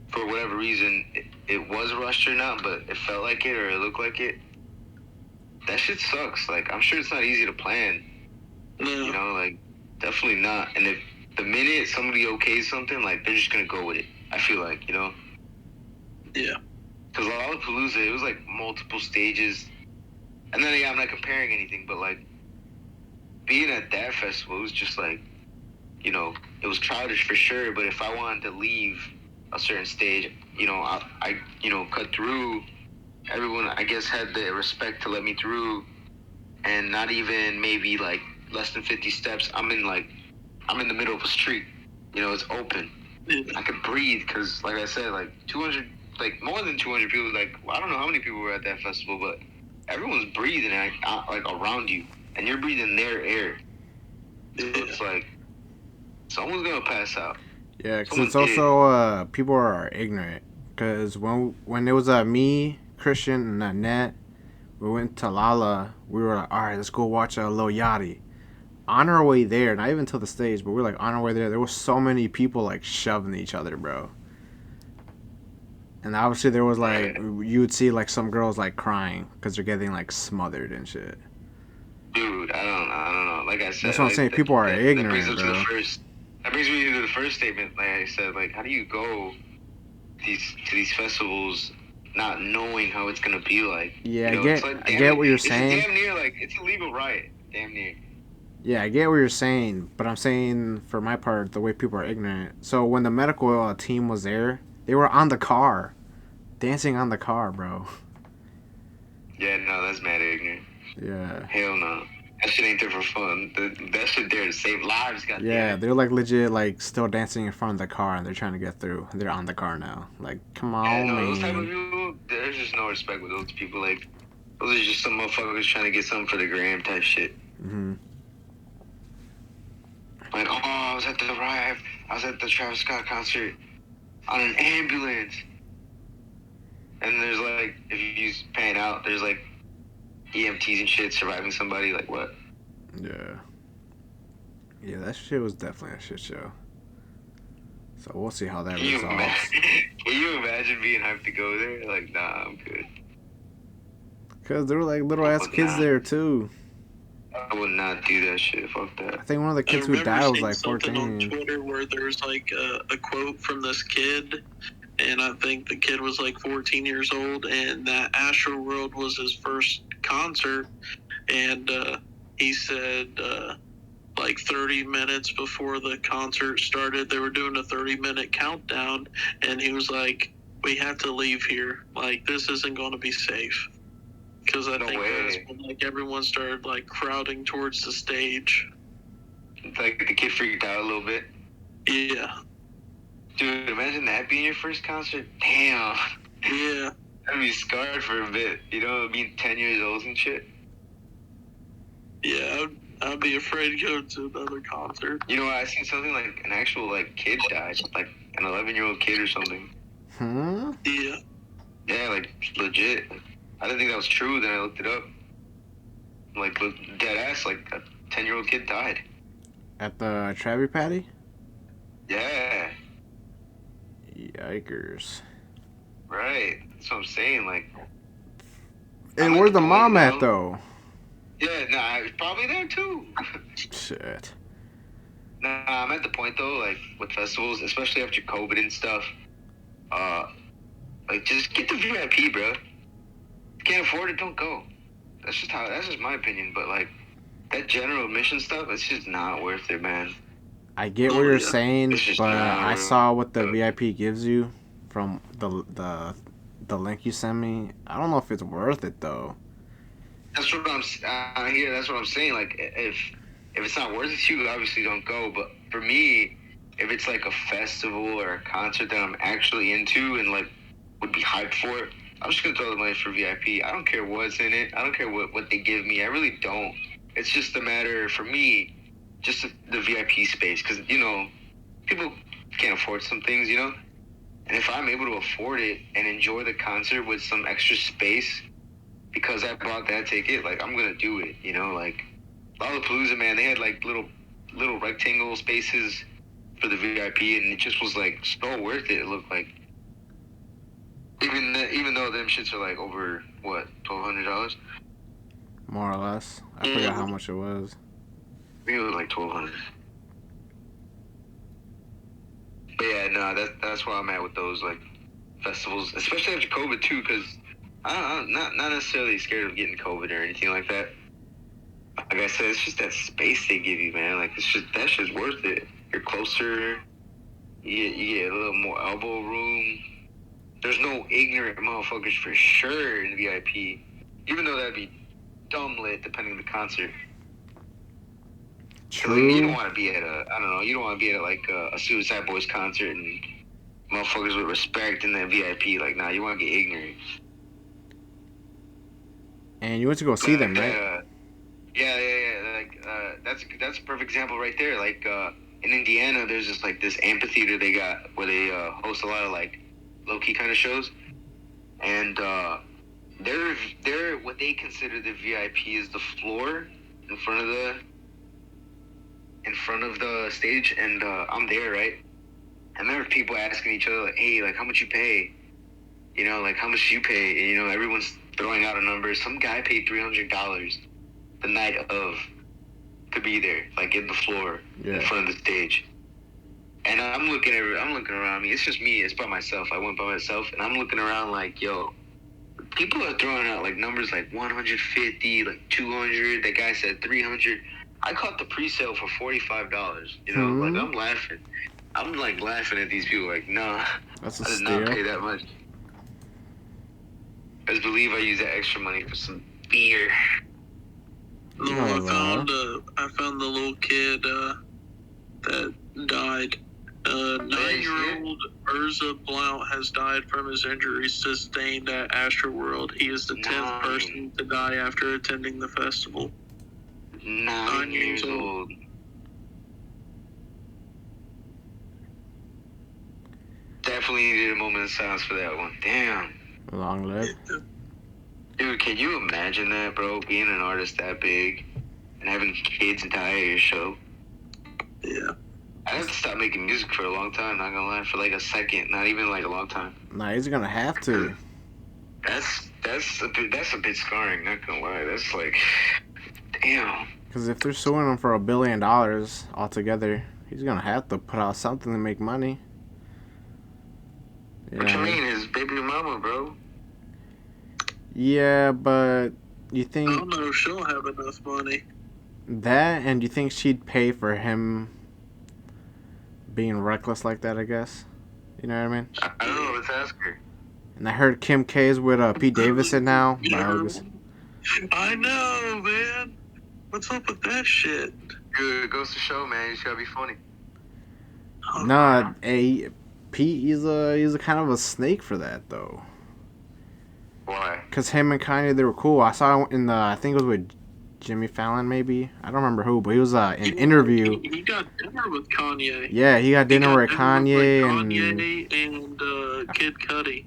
for whatever reason, it was rushed or not, but it felt like it or it looked like it. That shit sucks. Like, I'm sure it's not easy to plan. No. You know, like, definitely not. And if the minute somebody okays something, like, they're just gonna go with it. I feel like, you know? Yeah. Because Lollapalooza, it was like multiple stages. And then, yeah, I'm not comparing anything, but like, being at that festival, it was just like, you know, it was childish for sure, but if I wanted to leave a certain stage, you know, I you know, cut through. Everyone, I guess, had the respect to let me through, and not even maybe like less than 50 steps. I'm in the middle of a street. You know, it's open. I could breathe because, like I said, like 200, like more than 200 people. Like, I don't know how many people were at that festival, but everyone's breathing like around you, and you're breathing their air. So it's like someone's gonna pass out. Yeah, because Someone it's did. also people are ignorant. Because when it was me, Christian, and Annette, we went to Lala. We were like, all right, let's go watch Lil Yachty. On our way there, not even to the stage, but we were like on our way there. There was so many people like shoving each other, bro. And obviously there was like Right. you would see like some girls like crying because they're getting like smothered and shit. Dude, I don't know. Like I That's said, what I'm saying. People are that brings ignorant, up to the bro. first. That brings me to the first statement. Like I said, like how do you go to these festivals not knowing how it's gonna be like? Yeah, You know, it's like I damn get near, what you're it's a saying. damn near like it's a legal riot. Damn near. Yeah, I get what you're saying, but I'm saying for my part, the way people are ignorant. So when the medical team was there, they were on the car, dancing on the car, bro. Yeah, no, that's mad ignorant. Yeah. Hell no. That shit ain't there for fun. That shit there to save lives, Yeah, goddammit. they're like legit, like still dancing in front of the car, and they're trying to get through. They're on the car now. Like, come Yeah, on, no, those type of man. people, there's just no respect with those people. Like, those are just some motherfuckers trying to get something for the gram type shit. Hmm. Like, oh, I was at the riot. I was at the Travis Scott concert on an ambulance. And there's like, if you pan out, there's like EMTs and shit surviving somebody. Like, what? Yeah. Yeah, that shit was definitely a shit show. So we'll see how that Can you resolves. imagine? Can you imagine being hyped to go there? Like, nah, I'm good. Cause there were like little I ass would kids not. there too. I would not do that shit. Fuck that. I think one of the I kids who remember died was seeing like something on 14. Twitter where there was like a quote from this kid, and I think the kid was like 14 years old, and that Astro World was his first concert, and he said like 30 minutes before the concert started, they were doing a 30-minute countdown, and he was like, "We have to leave here. Like, this isn't going to be safe." Because I No think way. that's when like everyone started like crowding towards the stage. Like, the kid freaked out a little bit. Yeah, Dude, imagine that being your first concert. Damn. yeah. I'd be scarred for a bit. You know, being 10 years old and shit. Yeah, I'd be afraid to go to another concert. You know, I seen something like an actual, like, kid died. Like, an 11-year-old kid or something. Hmm? Yeah. Yeah, like, legit. I didn't think that was true. Then I looked it up. Like, dead ass, like, a 10-year-old kid died. At the Travy Patty? Yeah. Yikers. Right. That's what I'm saying. Like, Hey, I'm at where's the the point mom at now- though? yeah, nah, I was probably there too. Shit. Nah, I'm at the point though, like with festivals, especially after COVID and stuff. Like just get the VIP, bro. If you can't afford it, don't go. That's just my opinion. But like that general admission stuff, it's just not worth it, man. I get Oh, what you're yeah. saying, It's just but not I worth saw what the it. VIP gives you from the link you sent me. I don't know if it's worth it though. That's what I'm here. That's what I'm saying. Like if it's not worth it to you, obviously don't go. But for me, if it's like a festival or a concert that I'm actually into and like would be hyped for, I'm just gonna throw the money for VIP. I don't care what's in it. I don't care what they give me. I really don't. It's just a matter for me, just the VIP space, because you know people can't afford some things, you know. And if I'm able to afford it and enjoy the concert with some extra space because I bought that ticket, like I'm gonna do it, you know. Like Lollapalooza, man, they had like little rectangle spaces for the VIP, and it just was like so worth it. It looked like even though them shits are like over what $1,200. More or less. I forgot how much it was. Maybe it was like 1,200. But yeah, no, that's where I'm at with those like festivals, especially after COVID too, because I'm not necessarily scared of getting COVID or anything like that. Like I said, it's just that space they give you, man. Like it's just that shit's worth it. You're closer. You get a little more elbow room. There's no ignorant motherfuckers for sure in VIP, even though that'd be dumb lit depending on the concert. Like, you don't True. want to be at you don't want to be at like a Suicide Boys concert and motherfuckers with respect and then VIP. Like, nah, you want to get ignorant. And you went to go see them, Like, right? yeah. Like, that's a perfect example right there. Like, in Indiana, there's just like this amphitheater they got where they host a lot of like low key kind of shows, and they're what they consider the VIP is the floor in front of the stage, and I'm there, right? And there are people asking each other like, hey, like how much you pay? You know, like how much you pay? And, you know, everyone's throwing out a number. Some guy paid $300 the night of to be there, like in the floor in front of the stage. And I'm looking around me. It's just me. It's by myself. I went by myself, and I'm looking around like, yo, people are throwing out like numbers like 150, like 200. That guy said 300. I caught the pre-sale for $45. You know, like I'm laughing. I'm like laughing at these people. Like, nah, That's a I did steal. not pay that much. Best believe I use that extra money for some beer. No, I found the little kid that died. 9-year-old Urza Blount has died from his injuries sustained at Astroworld. He is the 10th person to die after attending the festival. 9 years old. Definitely needed a moment of silence for that one. Damn. Long live. Dude, can you imagine that, bro? Being an artist that big and having kids die at your show? Yeah. I have to stop making music for a long time, not gonna lie, for like a second, not even like a long time. Nah, he's gonna have to. That's a bit scarring, not gonna lie. That's like, damn. Because if they're suing him for $1 billion altogether, he's gonna have to put out something to make money. What you mean, his baby mama, bro? Yeah, but you think... I don't know if she'll have enough money. That, and you think she'd pay for him being reckless like that, I guess? You know what I mean? I don't know, let's ask her. And I heard Kim K's with Pete Davidson now. I know, man. What's up with that shit? Dude, it goes to show, man, you just gotta be funny. Nah, hey, Pete, he's a kind of a snake for that, though. Why? Because him and Kanye, they were cool. I saw in the, I think it was with Jimmy Fallon, maybe. I don't remember who, but he was in an interview. He got dinner with Kanye. Yeah, he got dinner with Kanye and Kid Cudi.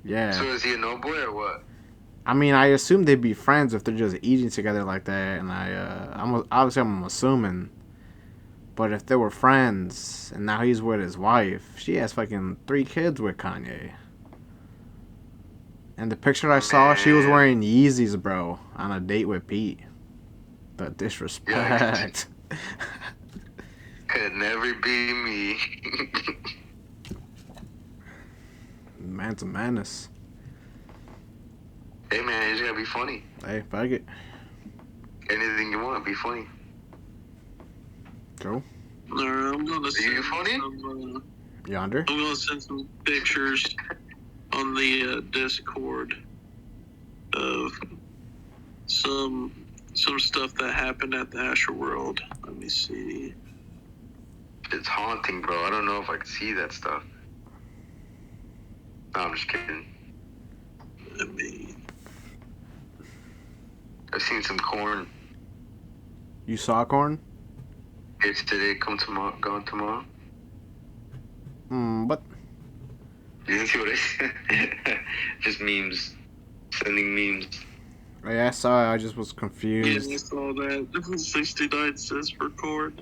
Yeah. So is he a no boy or what? I mean, I assume they'd be friends if they're just eating together like that, and I'm assuming. But if they were friends, and now he's with his wife, she has fucking 3 kids with Kanye. And the picture I saw, she was wearing Yeezys, bro, on a date with Pete. The disrespect. Could never be me. Man's a menace. Hey, man, you just gotta be funny. Hey, fuck it. Anything you want, be funny. Cool. Alright, I'm gonna send you funny? Yonder? I'm gonna send some pictures on the Discord of some stuff that happened at the Astroworld. Let me see. It's haunting, bro. I don't know if I can see that stuff. No, I'm just kidding. Let me. I've seen some corn. You saw corn? It's today, gone tomorrow. What? You didn't see what I said? Just memes. Sending memes. Yeah, I saw it. I just was Yeah, confused. I saw that. 69 cents per corn.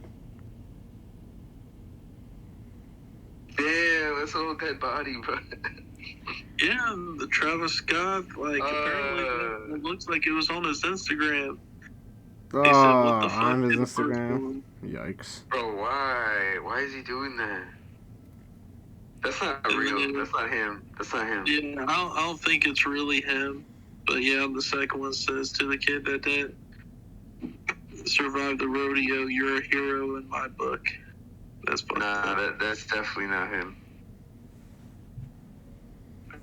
Damn, that's a whole dead body, bro. Yeah, and the Travis Scott, apparently it looks like it was on his Instagram. Oh, He said, what the fuck on his did the first Instagram. one? Yikes. Bro, why? Why is he doing that? That's not real. That's not him. That's not him. Yeah, I don't think it's really him. But yeah, the second one says, to the kid that didn't survive the rodeo, you're a hero in my book. That's fucked up. That's definitely not him.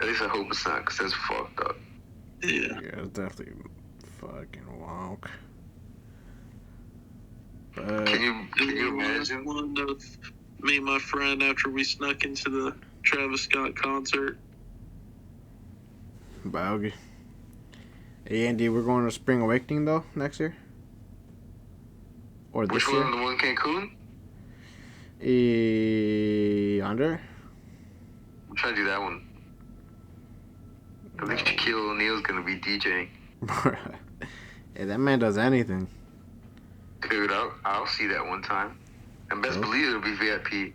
At least I hope it's not, because that's fucked up. Yeah. Yeah, it's definitely fucking wonk. But Can you imagine? One of me and my friend after we snuck into the Travis Scott concert. Bogey. Hey Andy, we're going to Spring Awakening though next year? Or this Which year? one? The one in Cancun? Under? I'm trying to do that one. I think Shaquille O'Neal's gonna be DJing. Hey, that man does anything. Dude, I'll see that one time. And best believe it'll be VIP.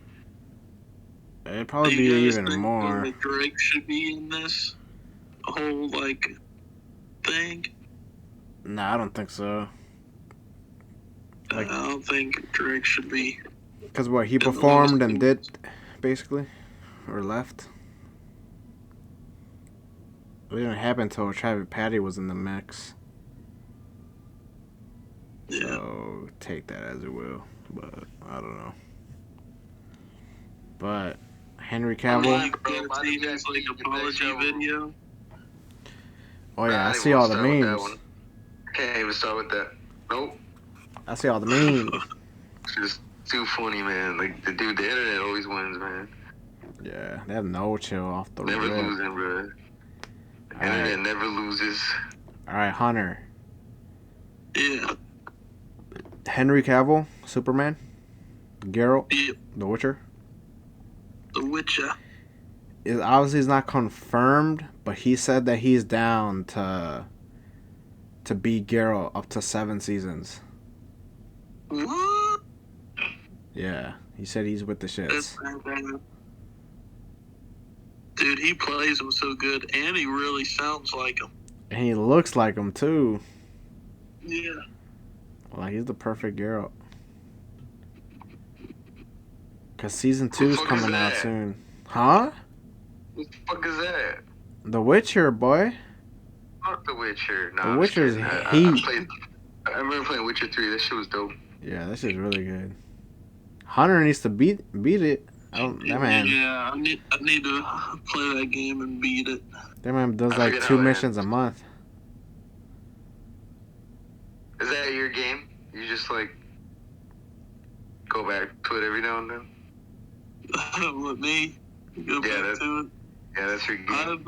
It'd probably Do be you guys even think more. Drake should be in this whole thing? Nah, I don't think so. I don't think Drake should be. Because what, he performed and did, basically? Or left? It didn't happen until Travy Patty was in the mix. Yeah. So, take that as it will. But, I don't know. But, Henry Cavill. His apology video. Oh yeah, I see all the memes. Can't even start with that. Nope. I see all the memes. It's just too funny, man. Like, the internet always wins, man. Yeah, they have no chill off the Never rip. losing, bro. The internet never loses. Alright, Hunter. Yeah. Henry Cavill, Superman. Geralt, Yep. The Witcher. The Witcher. Is obviously not confirmed, but he said that he's down to be Geralt up to 7 seasons. What? Yeah, he said he's with the shits. Dude, he plays him so good, and he really sounds like him. And he looks like him too. Yeah. Like he's the perfect Geralt. Cause season 2 is coming out soon. Huh? What the fuck is that? The Witcher, boy. Fuck The Witcher. Nah, The Witcher's heat. I remember playing Witcher 3. That shit was dope. Yeah, that shit's really good. Hunter needs to beat it. That man. Yeah, I need to play that game and beat it. That man does like 2 missions a month. Is that your game? You just like go back to it every now and then? With me? Go back to it? Yeah, that's your game. I've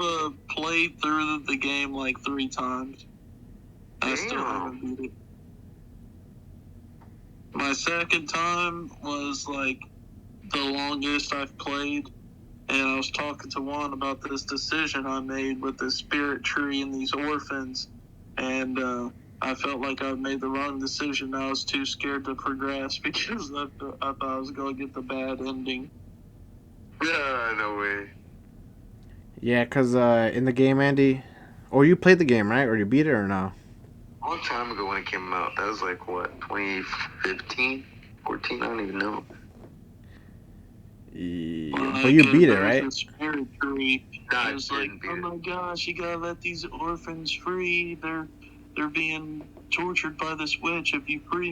played through the game like 3 times. I still haven't beat it. My second time was like the longest I've played, and I was talking to Juan about this decision I made with the spirit tree and these orphans, and I felt like I made the wrong decision. I was too scared to progress because I thought I was going to get the bad ending. Yeah, no way. Yeah, because in the game, Andy... Oh, you played the game, right? Or you beat it or no? A long time ago when it came out. That was like, what, 2015? 14? I don't even know. Yeah, but you beat it, right? Spirit tree. I was like, oh my gosh, you gotta let these orphans free. They're being tortured by this witch. If you free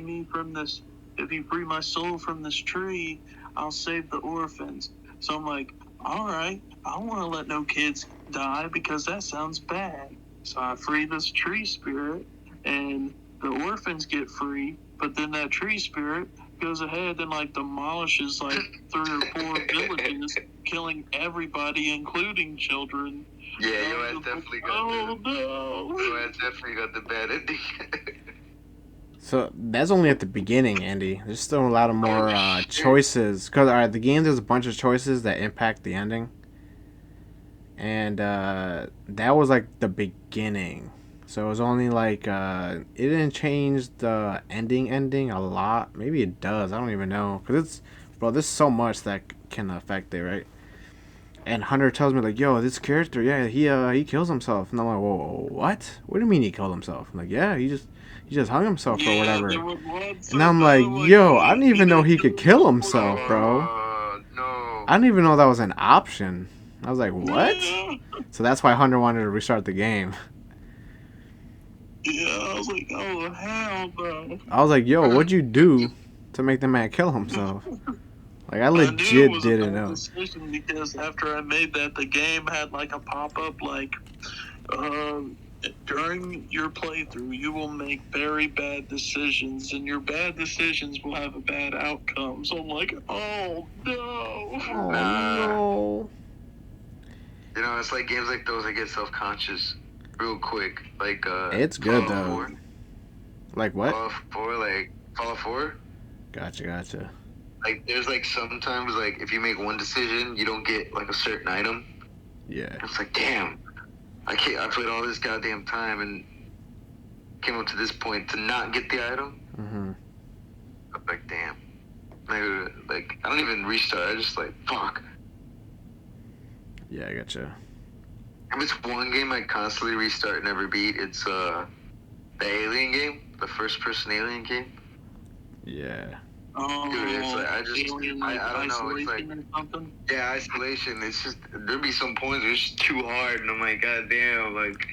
my soul from this tree, I'll save the orphans. So I'm like, all right, I don't want to let no kids die because that sounds bad. So I free this tree spirit, and the orphans get free. But then that tree spirit goes ahead and demolishes 3 or 4 villages, killing everybody, including children. Yeah, your ass definitely got Your ass definitely got the bad ending. So that's only at the beginning, Andy. There's still a lot of more choices. Because the game, there's a bunch of choices that impact the ending. And that was the beginning. So it was only it didn't change the ending a lot. Maybe it does. I don't even know. Because there's so much that can affect it, right? And Hunter tells me yo, this character, yeah, he kills himself. And I'm like, whoa, what? What do you mean he killed himself? I'm like, yeah, he just hung himself or whatever. And I'm like, yo, I didn't even know he could kill himself, bro. No. I didn't even know that was an option. I was like, what? So that's why Hunter wanted to restart the game. Yeah, I was like, oh, hell, bro. I was like, yo, what'd you do to make the man kill himself? I legit didn't know. Because after I made that, the game had a pop-up during your playthrough, you will make very bad decisions, and your bad decisions will have a bad outcome. So I'm like, oh, no. Oh, no. You know, it's games like those, I get self-conscious real quick. It's good, though. 4. Like what? Fallout 4, Fallout 4. Gotcha. like there's like sometimes like if you make one decision, you don't get like a certain item. Yeah. It's like, damn, I played all this goddamn time and came up to this point to not get the item. Mm-hmm. I'm like, damn. Like I don't even restart. I just like, fuck. Yeah, I gotcha. If it's one game I constantly restart and never beat, it's the Alien game, the first-person Alien game. Yeah. Oh, Dude, it's like Alien, like I don't know. It's like Isolation or something. yeah, Isolation. It's just there'd be some points where it's just too hard, and I'm like, god damn, like.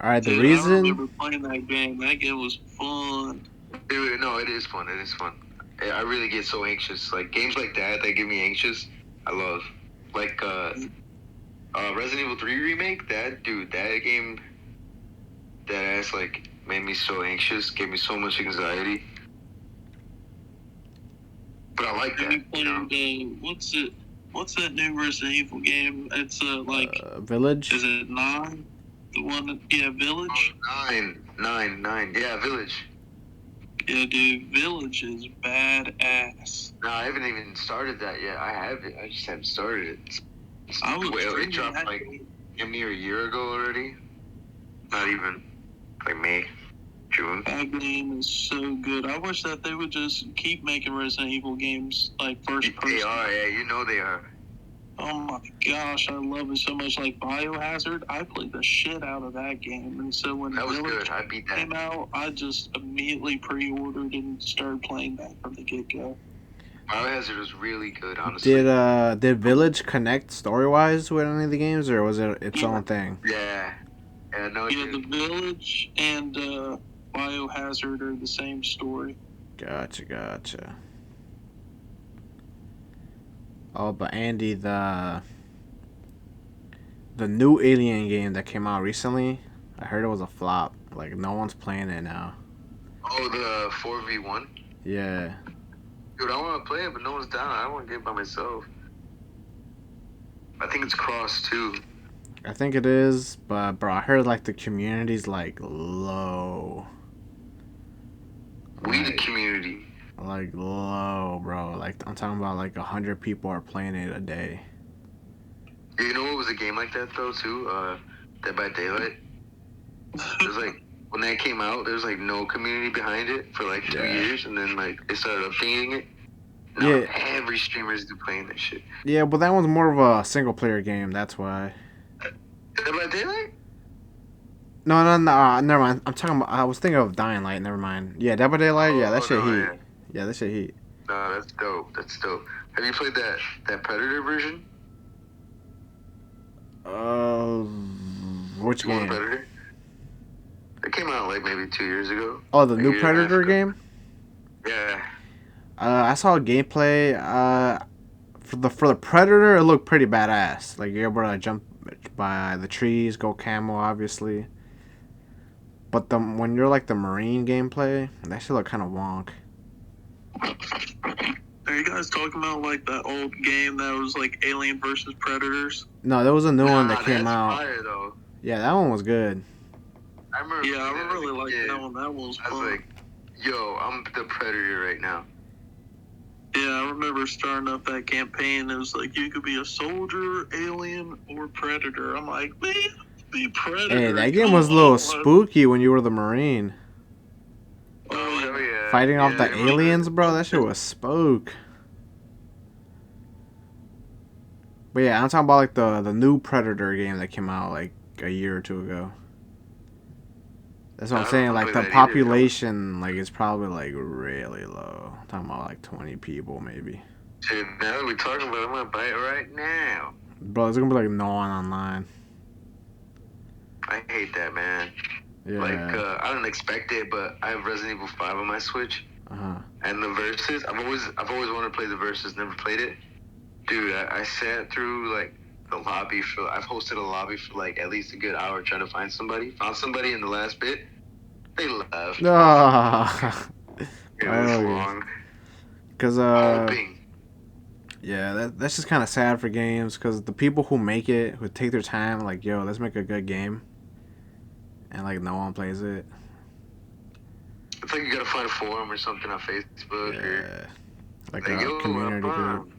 All right, the Dude, I reason. remember playing that game. That game was fun. Dude, no, it is fun. It is fun. I really get so anxious. Like games like that get me anxious. I love. Like Resident Evil 3 remake. That game, that ass like made me so anxious. Gave me so much anxiety. But I like Have that. you played, what's that new Resident Evil game? It's like Village. Is it 9? The one that, yeah, Village. Oh, 9. Yeah, Village. Yeah, dude, Village is badass. No, I haven't even started that yet. I haven't. I just haven't started it. It dropped like near a year ago already. Not even like May, June. That game is so good. I wish that they would just keep making Resident Evil games like first person. They are, yeah, you know they are. Oh my gosh, I love it so much. Like Biohazard, I played the shit out of that game, and so when That was Village good. I beat that. came out, I just immediately pre-ordered and started playing that from the get-go. Biohazard was really good, honestly. Did Village connect story wise with any of the games, or was it its own thing? Yeah. No, Yeah, the Village and Biohazard are the same story. Gotcha. Oh, but Andy, the new Alien game that came out recently, I heard it was a flop. Like no one's playing it now. Oh, the 4v1? Yeah. Dude, I want to play it, but no one's down. I don't want to get it by myself. I think it's cross too. I think it is, but bro, I heard like the community's like low. We the community. Like low, bro. Like I'm talking about like 100 people are playing it a day. You know what was a game like that though too? Dead by Daylight. It was like when that came out, there was like no community behind it for like 2 years, and then like they started updating it. Now every streamer is playing that shit. Yeah, but that one's more of a single player game. That's why. Dead by Daylight? No, never mind. I'm talking about. I was thinking of Dying Light. Never mind. Yeah, Dead by Daylight. Yeah, that shit heat. Yeah, that shit heat. No, that's dope. Have you played that Predator version? Which game? Predator? It came out like maybe 2 years ago. Oh, the new Predator game? Yeah. I saw gameplay. For the Predator, it looked pretty badass. Like you're able to jump by the trees, go camo, obviously. But when you're like the Marine gameplay, that shit look kind of wonk. Are you guys talking about like that old game that was like Alien versus Predators? No, there was a new one that came out. Fire, though. Yeah, that one was good. I remember. Yeah, I really liked that one. That one was fun. I was like, yo, I'm the Predator right now. Yeah, I remember starting up that campaign. It was like you could be a soldier, alien, or predator. I'm like, man, be predator. Hey, that game was a little spooky when you were the Marine. Oh yeah. Fighting off the aliens, bro. That shit was spook. But yeah, I'm talking about like the new Predator game that came out like a year or two ago. That's what I'm saying. Like the population, like is probably like really low. I'm talking about like 20 people maybe. Dude, now that we're talking about it, I'm gonna buy it right now. Bro, there's gonna be like no one online. I hate that, man. Yeah. Like I don't expect it, but I have Resident Evil 5 on my Switch. And the verses, I've always wanted to play the verses, never played it. Dude, I sat through like the lobby I've hosted a lobby for like at least a good hour trying to find somebody. Found somebody in the last bit. They left. It was long. Cause yeah, that's just kind of sad for games. Cause the people who make it, who take their time, like yo, let's make a good game, and like no one plays it. It's like you gotta find a forum or something on Facebook. Yeah. like a community group.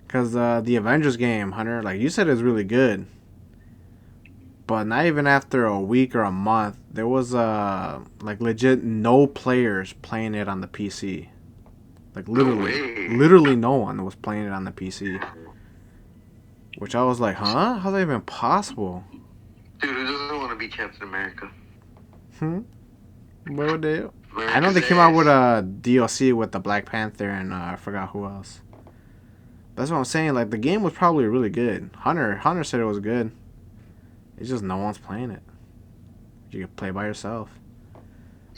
Because the Avengers game, Hunter, like you said, is really good. But not even after a week or a month, there was like legit no players playing it on the PC. Like literally no one was playing it on the PC. Which I was like, huh? How's that even possible? Dude, who doesn't want to be Captain America? What would they? I know they came out with a DLC with the Black Panther and I forgot who else. That's what I'm saying. Like the game was probably really good. Hunter said it was good. It's just no one's playing it. You can play by yourself.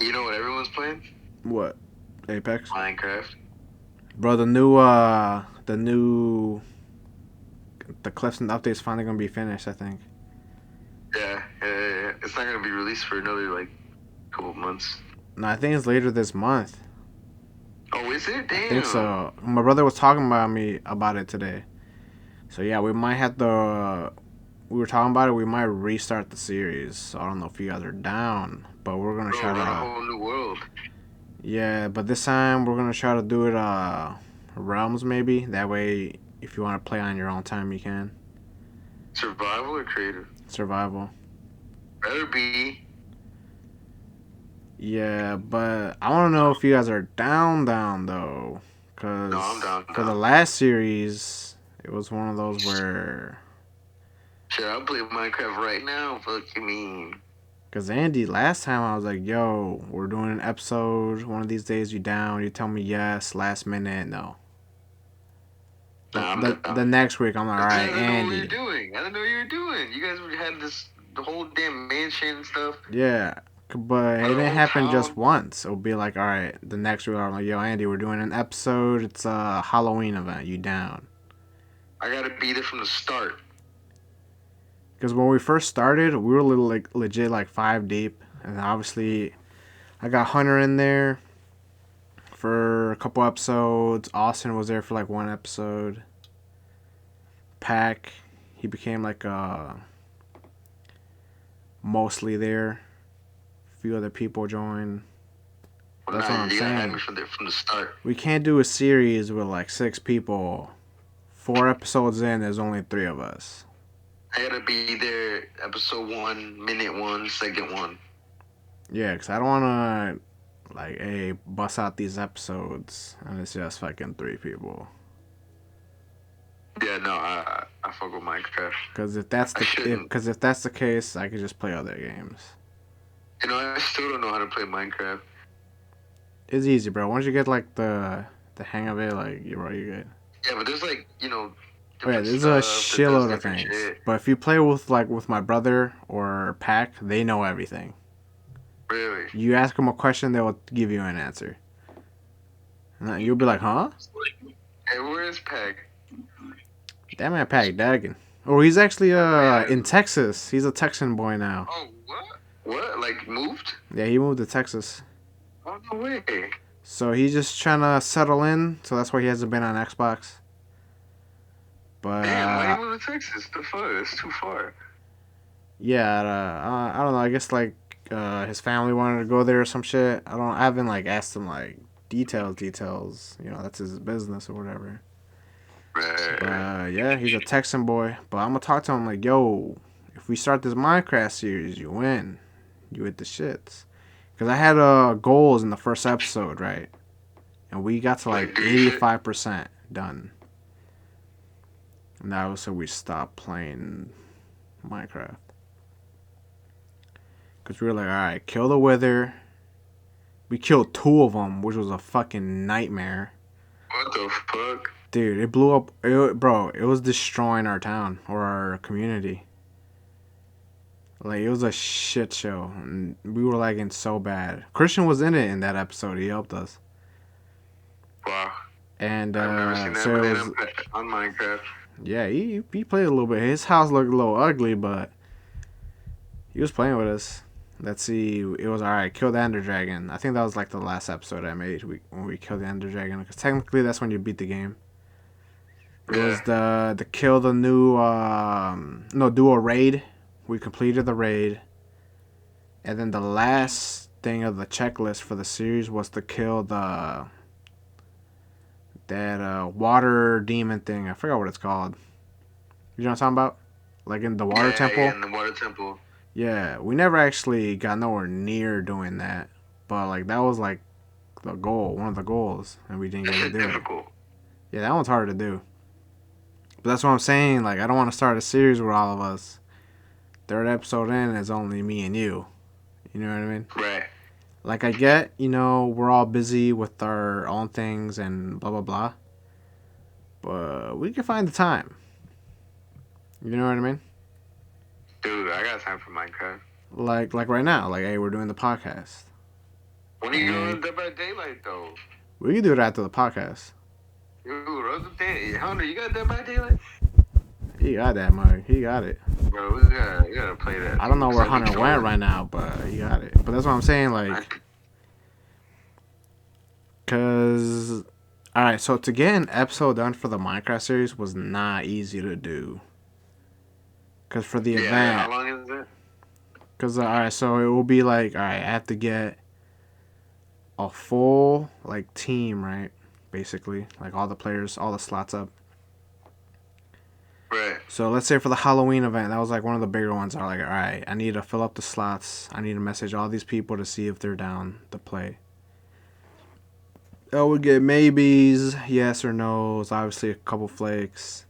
You know what everyone's playing? What? Apex? Minecraft. Bro, the Cliffs and update's finally gonna be finished, I think. Yeah. It's not gonna be released for another like couple months. No, I think it's later this month. Oh, is it? Damn. I think so. My brother was talking about it today. So yeah, we might have to. We were talking about it. We might restart the series. So I don't know if you guys are down, but we're gonna try to. A whole new world. Yeah, but this time we're gonna try to do it realms maybe. That way, if you want to play on your own time, you can. Survival or creative? Survival. Better be. Yeah, but I want to know if you guys are down though, cause no, I'm down. For the last series, it was one of those where. Shit, I'll play Minecraft right now. Fuck you mean? Cause Andy, last time I was like, "Yo, we're doing an episode. One of these days, you down?" You tell me yes. Last minute, no. The next week, I'm like, "All right, Andy." I didn't know what you were doing. I didn't know what you were doing. You guys had the whole damn mansion and stuff. Yeah, but it didn't happen just once. It'll be like, "All right, the next week, I'm like, yo, Andy, we're doing an episode. It's a Halloween event. You down?" I gotta be there from the start. Because when we first started, we were legit like 5 deep, and obviously, I got Hunter in there for a couple episodes. Austin was there for like 1 episode. Pack, he became like mostly there. A few other people joined. That's what I'm saying. From the start. We can't do a series with like 6 people. 4 episodes in, there's only 3 of us. I gotta be there episode 1, minute 1, second 1. Yeah, because I don't want to, like, hey, bust out these episodes and it's just fucking 3 people. Yeah, no, I fuck with Minecraft. Because if that's the case, I could just play other games. You know, I still don't know how to play Minecraft. It's easy, bro. Once you get like the hang of it, like you're good. Yeah, but there's like, you know. Yeah, there's a shitload of things. Shit. But if you play with my brother or Pac, they know everything. Really? You ask them a question, they will give you an answer. And you'll be like, huh? Hey, where is Pac? That man Pac dagging. Oh, he's actually in Texas. He's a Texan boy now. Oh, what? What? Like moved? Yeah, he moved to Texas. Oh, no way. So he's just trying to settle in. So that's why he hasn't been on Xbox. But damn, why you move to Texas? The fuck? It's too far. Yeah, I don't know. I guess like his family wanted to go there or some shit. I haven't like asked him like details. You know, that's his business or whatever. Right. But yeah, he's a Texan boy. But I'm gonna talk to him like, yo, if we start this Minecraft series, you win. You hit the shits. Because I had goals in the first episode, right? And we got to like 85% done. And that was so we stopped playing Minecraft. Because we were like, alright, kill the Wither. We killed 2 of them, which was a fucking nightmare. What the fuck? Dude, it blew up. It was destroying our town or our community. Like, it was a shit show. And we were lagging so bad. Christian was in it in that episode. He helped us. Wow. And I've never seen that so it was, on Minecraft. Yeah, he played a little bit. His house looked a little ugly, but he was playing with us. Let's see. It was alright. Kill the Ender Dragon. I think that was like the last episode I made when we killed the Ender Dragon. Because technically that's when you beat the game. It was the kill the new do a raid. We completed the raid. And then the last thing of the checklist for the series was to kill that water demon thing. I forgot what it's called. You know what I'm talking about? Like in the water temple. Yeah, in the water temple. Yeah, we never actually got nowhere near doing that, but like that was like the goal, one of the goals, and we didn't get to do difficult. it. Yeah, that one's hard to do. But that's what I'm saying. Like, I don't want to start a series with all of us. Third episode in is only me and you. You know what I mean? Right. Like, I get, we're all busy with our own things and blah, blah, blah. But we can find the time. You know what I mean? Dude, I got time for Minecraft. Like right now. Like, hey, we're doing the podcast. When are you going to Dead by Daylight, though? We can do it after the podcast. Dude, Hunter, you got Dead by Daylight? He got that, Mike. He got it. Bro, we gotta play that. I don't know where Hunter went right now, but he got it. But that's what I'm saying, like... Because... Alright, so to get an episode done for the Minecraft series was not easy to do. Because for the event... how long is it? Because, alright, so it will be like... Alright, I have to get a full, like, team, right? Basically. Like, all the players, all the slots up. Right. So let's say for the Halloween event, that was like one of the bigger ones. Are like, all right, I need to fill up the slots. I need to message all these people to see if they're down to play. I would get maybes, yes or no's, obviously a couple flakes,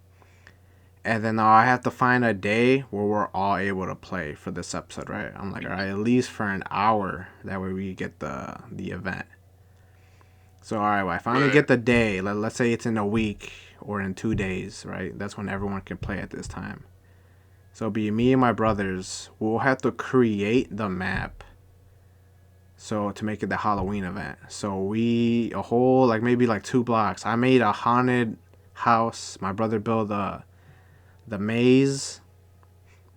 and then I have to find a day where we're all able to play for this episode, right? I'm like, all right, at least for an hour. That way we get the event. So all right, well, I finally get the day. Let's say it's in a week or in 2 days, right? That's when everyone can play at this time. So it'll be me and my brothers. We'll have to create the map. So to make it the Halloween event. So a whole, like maybe like 2 blocks. I made a haunted house. My brother built the maze,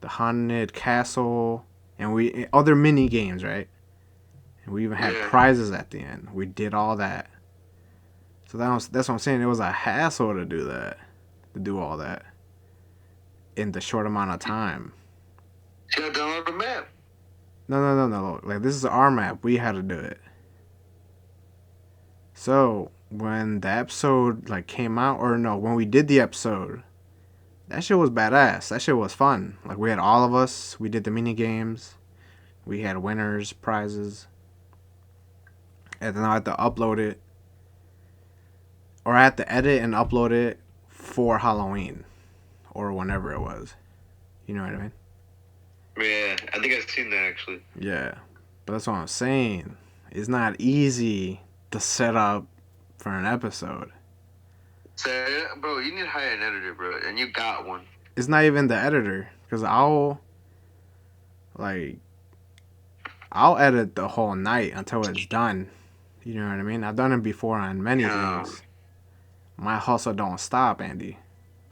the haunted castle, and other mini games, right? And we even had prizes at the end. We did all that. So that's what I'm saying. It was a hassle to do that, to do all that in the short amount of time. You gotta download the map. No. Like, this is our map. We had to do it. So when the episode like came out, or no, when we did the episode, that shit was badass. That shit was fun. Like, we had all of us. We did the mini games. We had winners, prizes, and then I had to upload it. Or I had to edit and upload it for Halloween. Or whenever it was. You know what I mean? Yeah, I think I've seen that actually. Yeah. But that's what I'm saying. It's not easy to set up for an episode. So, bro, you need to hire an editor, bro. And you got one. It's not even the editor. Because I'll edit the whole night until it's done. You know what I mean? I've done it before on many things. My hustle don't stop, Andy.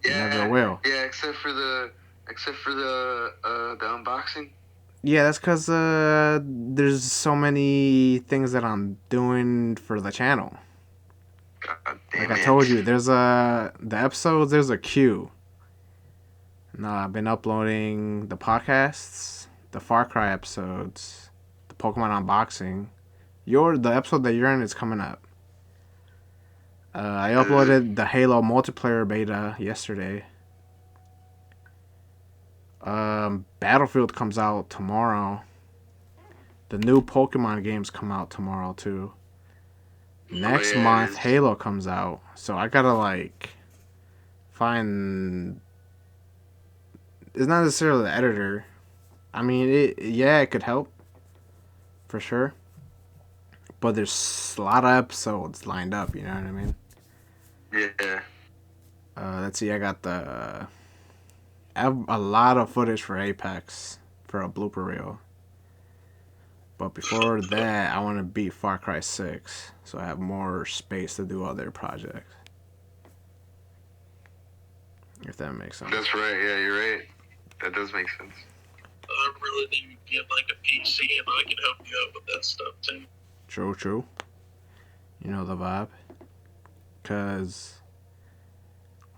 It never will. Yeah, except for the unboxing. Yeah, that's because there's so many things that I'm doing for the channel. Like I told you, the episodes, there's a queue. No, I've been uploading the podcasts, the Far Cry episodes, the Pokemon unboxing. The episode that you're in is coming up. I uploaded the Halo multiplayer beta yesterday. Battlefield comes out tomorrow. The new Pokemon games come out tomorrow too. Next month, Halo comes out. So I gotta find. It's not necessarily the editor. I mean, it could help for sure. But there's a lot of episodes lined up. You know what I mean? Yeah. Let's see. I have a lot of footage for Apex for a blooper reel. But before that, I want to beat Far Cry 6, so I have more space to do other projects. If that makes sense. That's right. Yeah, you're right. That does make sense. I really need to get like a PC, and I can help you out with that stuff too. True. You know the vibe. Cause,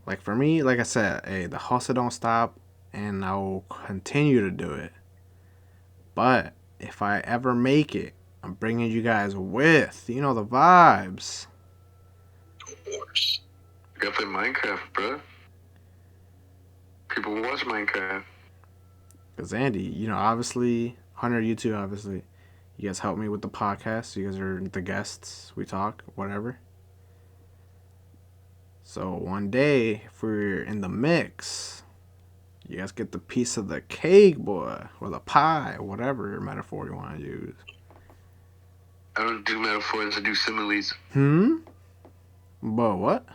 like for me, like I said, hey, the hustle don't stop, and I will continue to do it. But if I ever make it, I'm bringing you guys with, the vibes. Of course. Gotta play Minecraft, bro. People watch Minecraft. Because Andy, you know, obviously, Hunter, you too, obviously. You guys help me with the podcast. You guys are the guests. We talk, whatever. So one day, if we're in the mix, you guys get the piece of the cake, boy, or the pie, whatever metaphor you want to use. I don't do metaphors, I do similes. But what?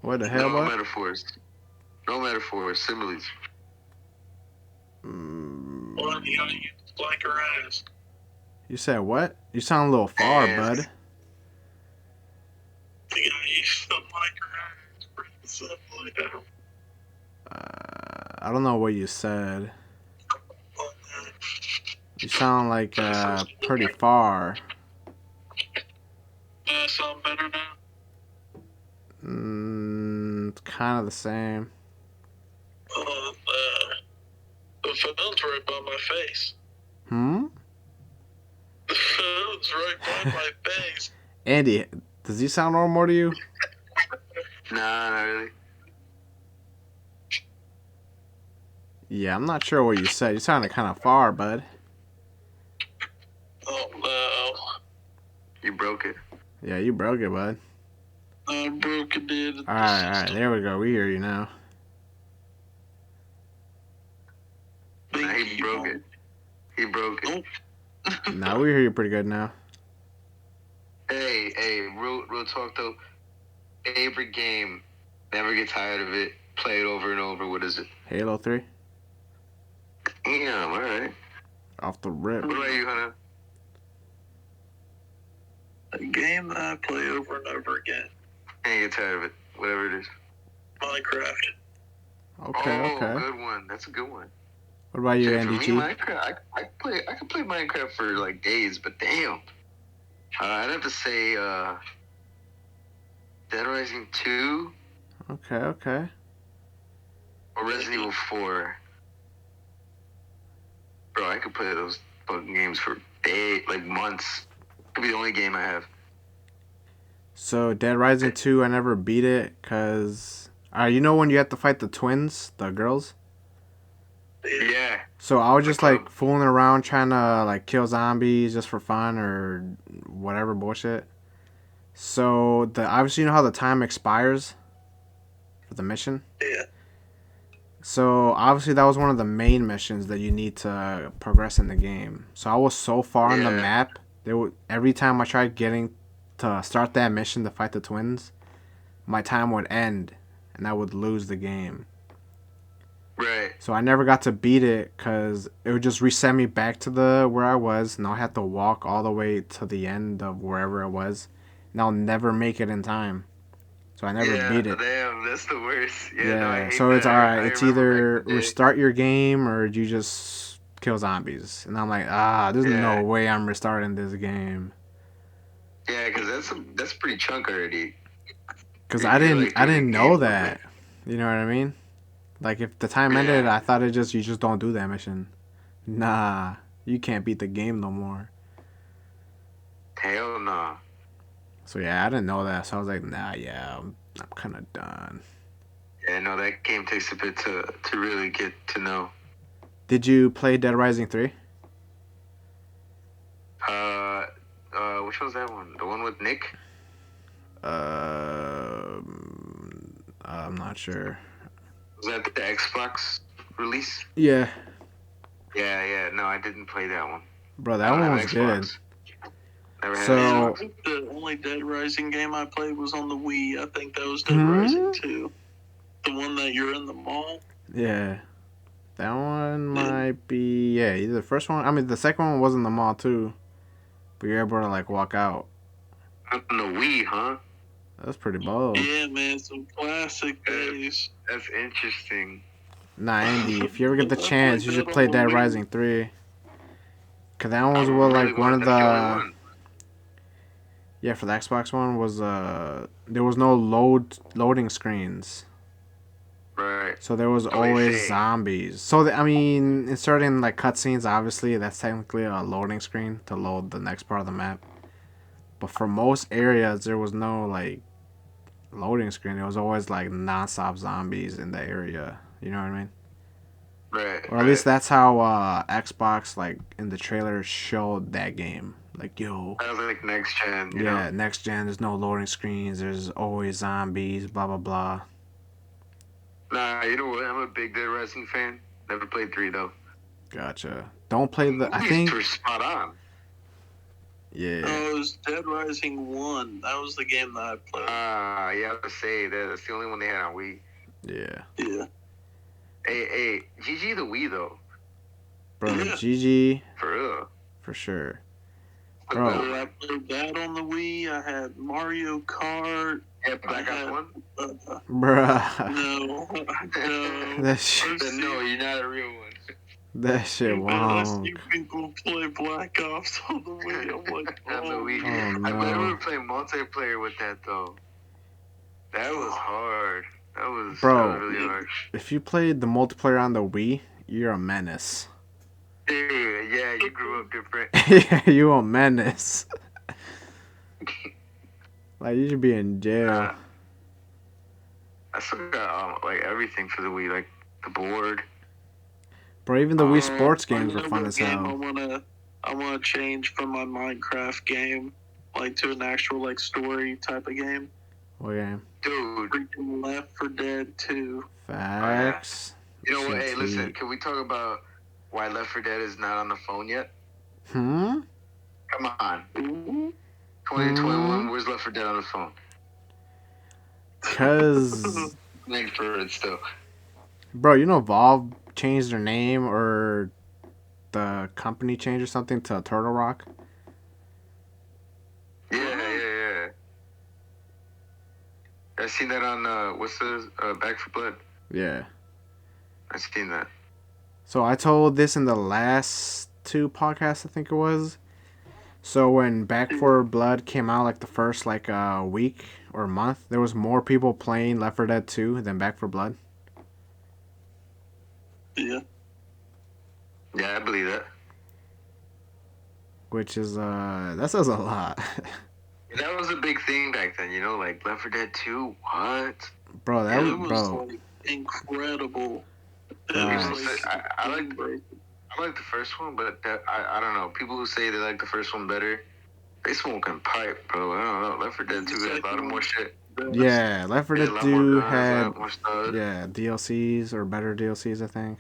What the hell, No boy? metaphors. No metaphors, similes. Well, you gotta use like her ass. You said what? You sound a little far, bud. You gotta use something like her ass. Something like that. I don't know what you said. You sound like pretty far. Sound better now? It's kind of the same. The phone's right by my face. Hmm? The phone's right by my face. Andy, does he sound normal to you? Nah, not really. Yeah, I'm not sure what you said. You sounded kind of far, bud. Oh, no. You broke it. Yeah, you broke it, bud. I broke it, dude. Alright, there we go. We hear you now. Nah, he broke it. He broke it. Nah, we hear you pretty good now. Hey, real talk though. Favorite game. Never get tired of it. Play it over and over. What is it? Halo 3? Yeah, alright. Off the rip. What about you, Hunna? A game that I play over and over again. Can't get tired of it. Whatever it is. Minecraft. Okay. Good one. That's a good one. What about you, For Andy me, G? Minecraft, I could play Minecraft for like days, but damn. I'd have to say Dead Rising 2 Okay. or Resident Evil 4. Bro, I could play those fucking games for days, like months. Could be the only game I have. So, Dead Rising 2, I never beat it, because... you know when you have to fight the twins, the girls? Yeah. So, I was just, like, fooling around trying to, like, kill zombies just for fun or whatever bullshit. So, obviously, you know how the time expires for the mission? Yeah. So, obviously, that was one of the main missions that you need to progress in the game. So, I was so far on the map, every time I tried getting to start that mission to fight the twins, my time would end, and I would lose the game. Right. So, I never got to beat it, because it would just reset me back to where I was, and I'll have to walk all the way to the end of wherever it was, and I'll never make it in time. So I never beat it. Damn, that's the worst. Yeah, no, I hate so it's that. alright. I It's remember either restart your game or you just kill zombies. And I'm like, there's no way I'm restarting this game. Yeah, because that's a pretty chunk already. Because I didn't know that. You know what I mean? Like, if the time ended, I thought you just don't do that mission. Nah, you can't beat the game no more. Hell nah. So yeah, I didn't know that. So I was like, I'm kind of done. Yeah, no, that game takes a bit to really get to know. Did you play Dead Rising 3? Which one's that one? The one with Nick? I'm not sure. Was that the Xbox release? Yeah. Yeah. No, I didn't play that one. Bro, that one was good. Never had So, the only Dead Rising game I played was on the Wii. I think that was Dead Rising 2. The one that you're in the mall. Yeah. That one might be... Yeah, either the first one... I mean, the second one was in the mall, too. But you're able to, like, walk out. On the Wii, huh? That was pretty bold. Yeah, man. Some classic days. That's interesting. Nah, Andy, if you ever get the chance, you should play Dead Rising 3. Because that one was like one of the... Yeah, for the Xbox One was there was no loading screens. Right. So there was always zombies. So in certain like cutscenes, obviously that's technically a loading screen to load the next part of the map. But for most areas, there was no like loading screen. It was always like non-stop zombies in the area. You know what I mean? Right. Or at least that's how Xbox, like, in the trailer showed that game. Like, yo. That was like next gen, you Yeah, know? next gen, there's no loading screens, there's always zombies, blah, blah, blah. Nah, you know what? I'm a big Dead Rising fan. Never played 3, though. Gotcha. Don't play The I movies think. were spot on. Yeah. Oh, it was Dead Rising 1. That was the game that I played. Yeah, I would say that's the only one they had on Wii. Yeah. Yeah. Hey, GG the Wii, though. Bro, Yeah. GG. For real. For sure. The Bro. bell- I played that on the Wii. I had Mario Kart. Yeah, Black Ops 1? Bruh. No. That shit, No, you're not a real one. that shit I wonk. see people play Black Ops on the Wii. I'm like, On the Wii. Oh, I remember no. playing multiplayer with that, though. That was hard. That was Bro. really hard. If you played the multiplayer on the Wii, you're a menace. Dude, yeah, you grew up different. Yeah, you a menace. Like, you should be in jail. I still got like everything for the Wii, like the board. Bro, even the Wii sports games were I know fun what as game hell. I wanna change from my Minecraft game, like, to an actual, like, story type of game. What game? Dude. Freaking Left 4 Dead 2. Facts. You know what? Hey, Shit's listen, heat. can we talk about why Left 4 Dead is not on the phone yet? Hmm? Come on. Ooh. 2021, where's Left 4 Dead on the phone? Cause, Thanks for it still. bro, you know Valve changed their name or the company changed or something to Turtle Rock? Yeah. I seen that on, what's the, Back 4 Blood? Yeah. I seen that. So I told this in the last 2 podcasts, I think it was. So when Back 4 Blood came out, like the first like week or month, there was more people playing Left 4 Dead 2 than Back 4 Blood. Yeah. Yeah, I believe that. Which is that says a lot. That was a big thing back then, you know, like Left 4 Dead 2, what? Bro, that It was was bro. like incredible. It Right. was like, I like the first one, but I don't know. People who say they like the first one better, they smoking pipe, bro. I don't know. Left 4 Dead 2 had a lot of more shit. Yeah, Left 4 Had Dead a lot more 2 guns, a had lot more stuff. yeah, DLCs or better DLCs, I think.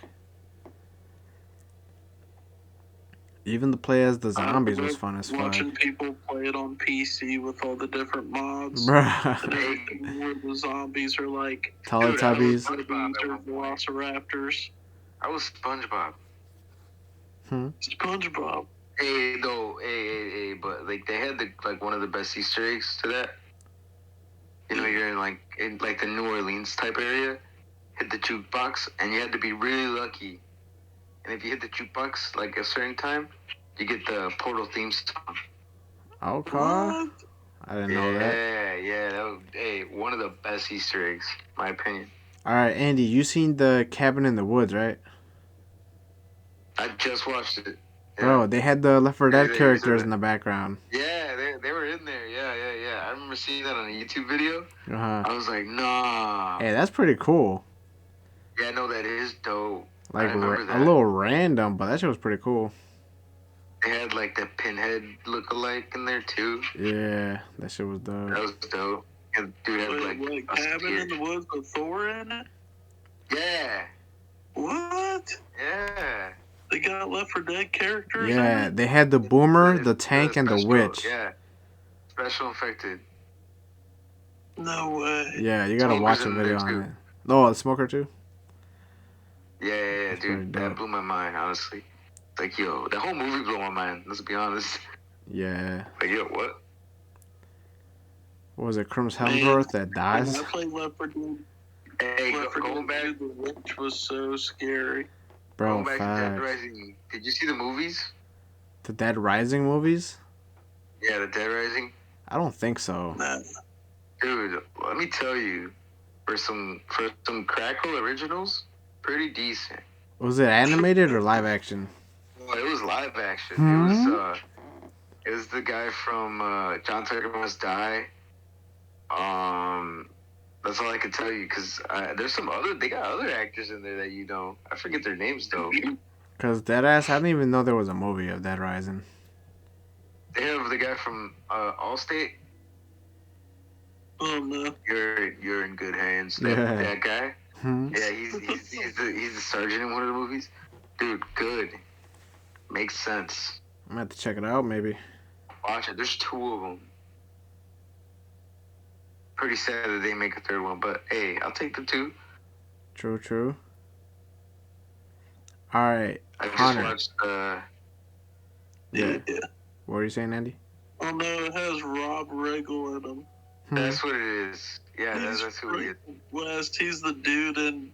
Even the play as the zombies was fun as fuck. Watching people play it on PC with all the different mods. Bruh. And everything where the zombies are like Teletubbies. or velociraptors. I was SpongeBob. SpongeBob. Hey, but like they had one of the best Easter eggs to that. You know, you're in the New Orleans type area, hit the jukebox, and you had to be really lucky. And if you hit the jukebox like a certain time, you get the Portal theme song. Okay. What? I didn't know that. Yeah, that was one of the best Easter eggs, my opinion. Alright, Andy, you seen the Cabin in the Woods, right? I just watched it. Yeah. Bro, they had the Left 4 Dead they characters said in the background. Yeah, they were in there. Yeah. I remember seeing that on a YouTube video. Uh-huh. I was like, nah. Hey, that's pretty cool. Yeah, no, that is dope. Like, I remember that. a little random, but that shit was pretty cool. They had like the Pinhead look-alike in there too. Yeah, that shit was dope. That was dope. And dude had like Wait, a Cabin spear. in the Woods with Thor in it? Yeah. What? Yeah. They got Left 4 Dead characters in Yeah, it? they had the boomer, the tank, and the special, witch. Yeah. Special effected. No way. Yeah, you gotta Smoker's watch a in video there, on too. it. Oh, the smoker too? Yeah, That's pretty dude. dope. That blew my mind, honestly. Like, yo, the whole movie blew my mind, let's be honest. Yeah. Like, yo, what? What was it, Crims Man, Hemsworth that When dies? I played Left 4 Dead, Hey, Left 4 going back, Dead 2, the witch was so scary. Bro, going back to Dead facts. Rising. Did you see the movies? The Dead Rising movies? Yeah, the Dead Rising. I don't think so. Nah. Dude, let me tell you, for some Crackle originals, pretty decent. Was it animated or live action? Well, it was live action. It was the guy from John Tucker Must Die. That's all I can tell you. Because there's some they got other actors in there that you know. I forget their names though. Because Deadass, I didn't even know there was a movie of Dead Rising. They have the guy from Allstate. Oh no. You're in good hands. Yeah. That guy. Hmm? Yeah, he's the sergeant in one of the movies. Dude, good. Makes sense. I'm going to have to check it out, maybe. Watch it. There's 2 of them. Pretty sad that they make a 3rd one, but hey, I'll take the 2. True. Alright, I just Hunter. watched. Yeah. What are you saying, Andy? Oh no, it has Rob Riggle in him. That's what it is. Yeah, that's who he is. West, he's the dude in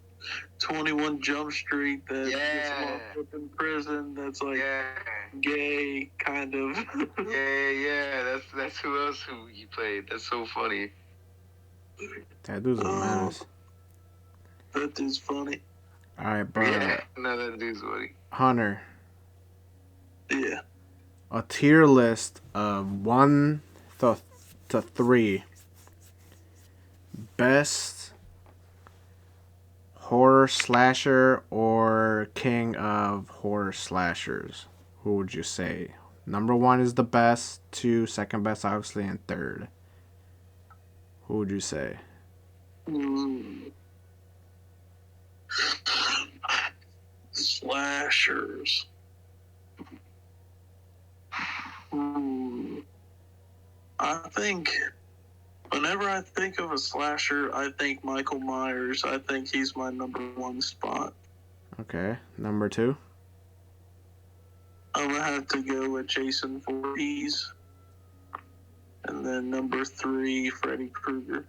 21 Jump Street that gets Yeah. locked up in prison. That's like Yeah, gay, kind of. yeah. That's who else who he played. That's so funny. That dude's a menace. That dude's funny. Alright, but Yeah, no, that dude's funny. Hunter, Yeah. a tier list of 1 to 3 best horror slasher or king of horror slashers. Who would you say? Number 1 is the best, 2 second best, obviously, and 3rd. Who would you say? Slashers. I think whenever I think of a slasher, I think Michael Myers. I think he's my number 1 spot. Okay, number 2. I'm gonna have to go with Jason Voorhees. And then number 3, Freddy Krueger.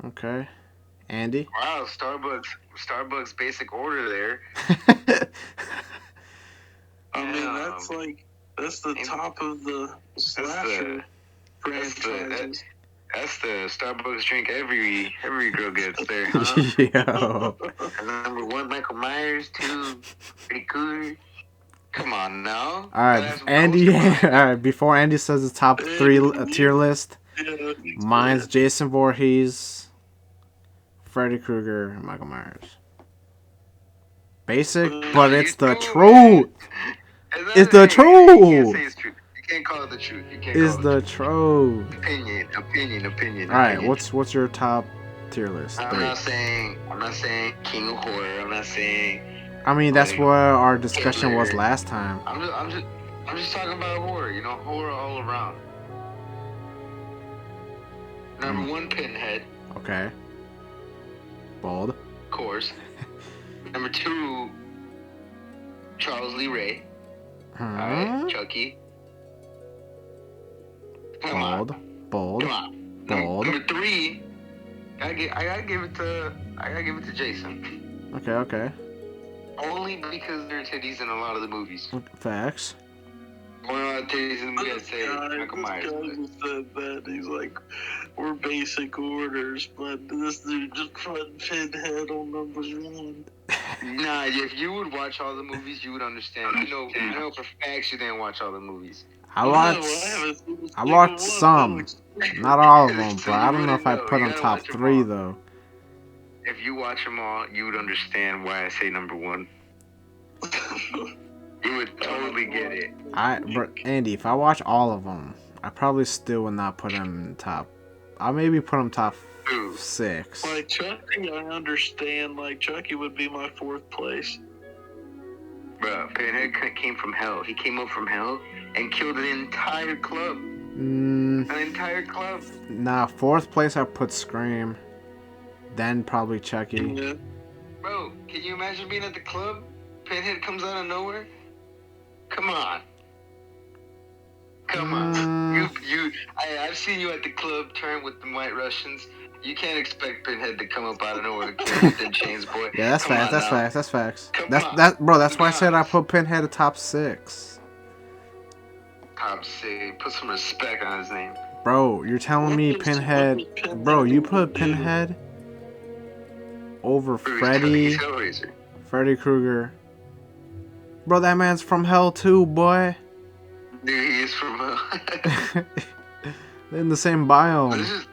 Okay, Andy. Wow, Starbucks basic order there. I mean, that's the top of the slasher franchises. That's the Starbucks drink every girl gets there, huh? Yo. And number 1, Michael Myers. 2, Freddy Krueger. Come on now. All right, Andy. All right, before Andy says the top 3 tier list, mine's Jason Voorhees, Freddy Krueger, and Michael Myers. Basic, but it's the truth. It's the truth. You can't say it's true. You can't call it the truth. It's the truth. Opinion. All right, what's your top tier list? I'm not saying King of Horror. I'm not saying. I mean, that's what our discussion was last time. I'm just talking about horror. You know, horror all around. Number 1, Pinhead. Okay. Bold. Of course. Number 2, Charles Lee Ray. Alright, Chucky. Bold. Come on. Bold. Number 3, I gotta give it to Jason. Okay. Only because there are titties in a lot of the movies. Facts. One of the titties in the movie, I'd say Michael Myers. This guy just said that. He's like, we're basic orders, but this dude just put Pinhead on number 1. Nah, if you would watch all the movies, you would understand. I know for facts you didn't watch all the movies. I watched some. Not all of them, but I don't know if I put them top 3 though. If you watch them all, you would understand why I say number 1. You would totally get it. But Andy, if I watch all of them, I probably still would not put him in top. I'll maybe put him top 6. Like Chucky, I understand. Like Chucky would be my 4th place. Bro, Pinhead came from hell. He came up from hell and killed an entire club. An entire club. Nah, 4th place I put Scream. Then probably Chucky. Yeah. Bro, can you imagine being at the club? Pinhead comes out of nowhere? Come on. I've seen you at the club turn with the White Russians. You can't expect Pinhead to come up out of nowhere with the chains, boy. Yeah, that's facts. That's facts. Bro, that's why I said I put Pinhead at top 6. Top 6. Put some respect on his name. Bro, you're telling me Pinhead. Bro, you put Pinhead over Freddy Krueger. Bro, that man's from hell too, boy. Dude, he is from hell. They're in the same biome.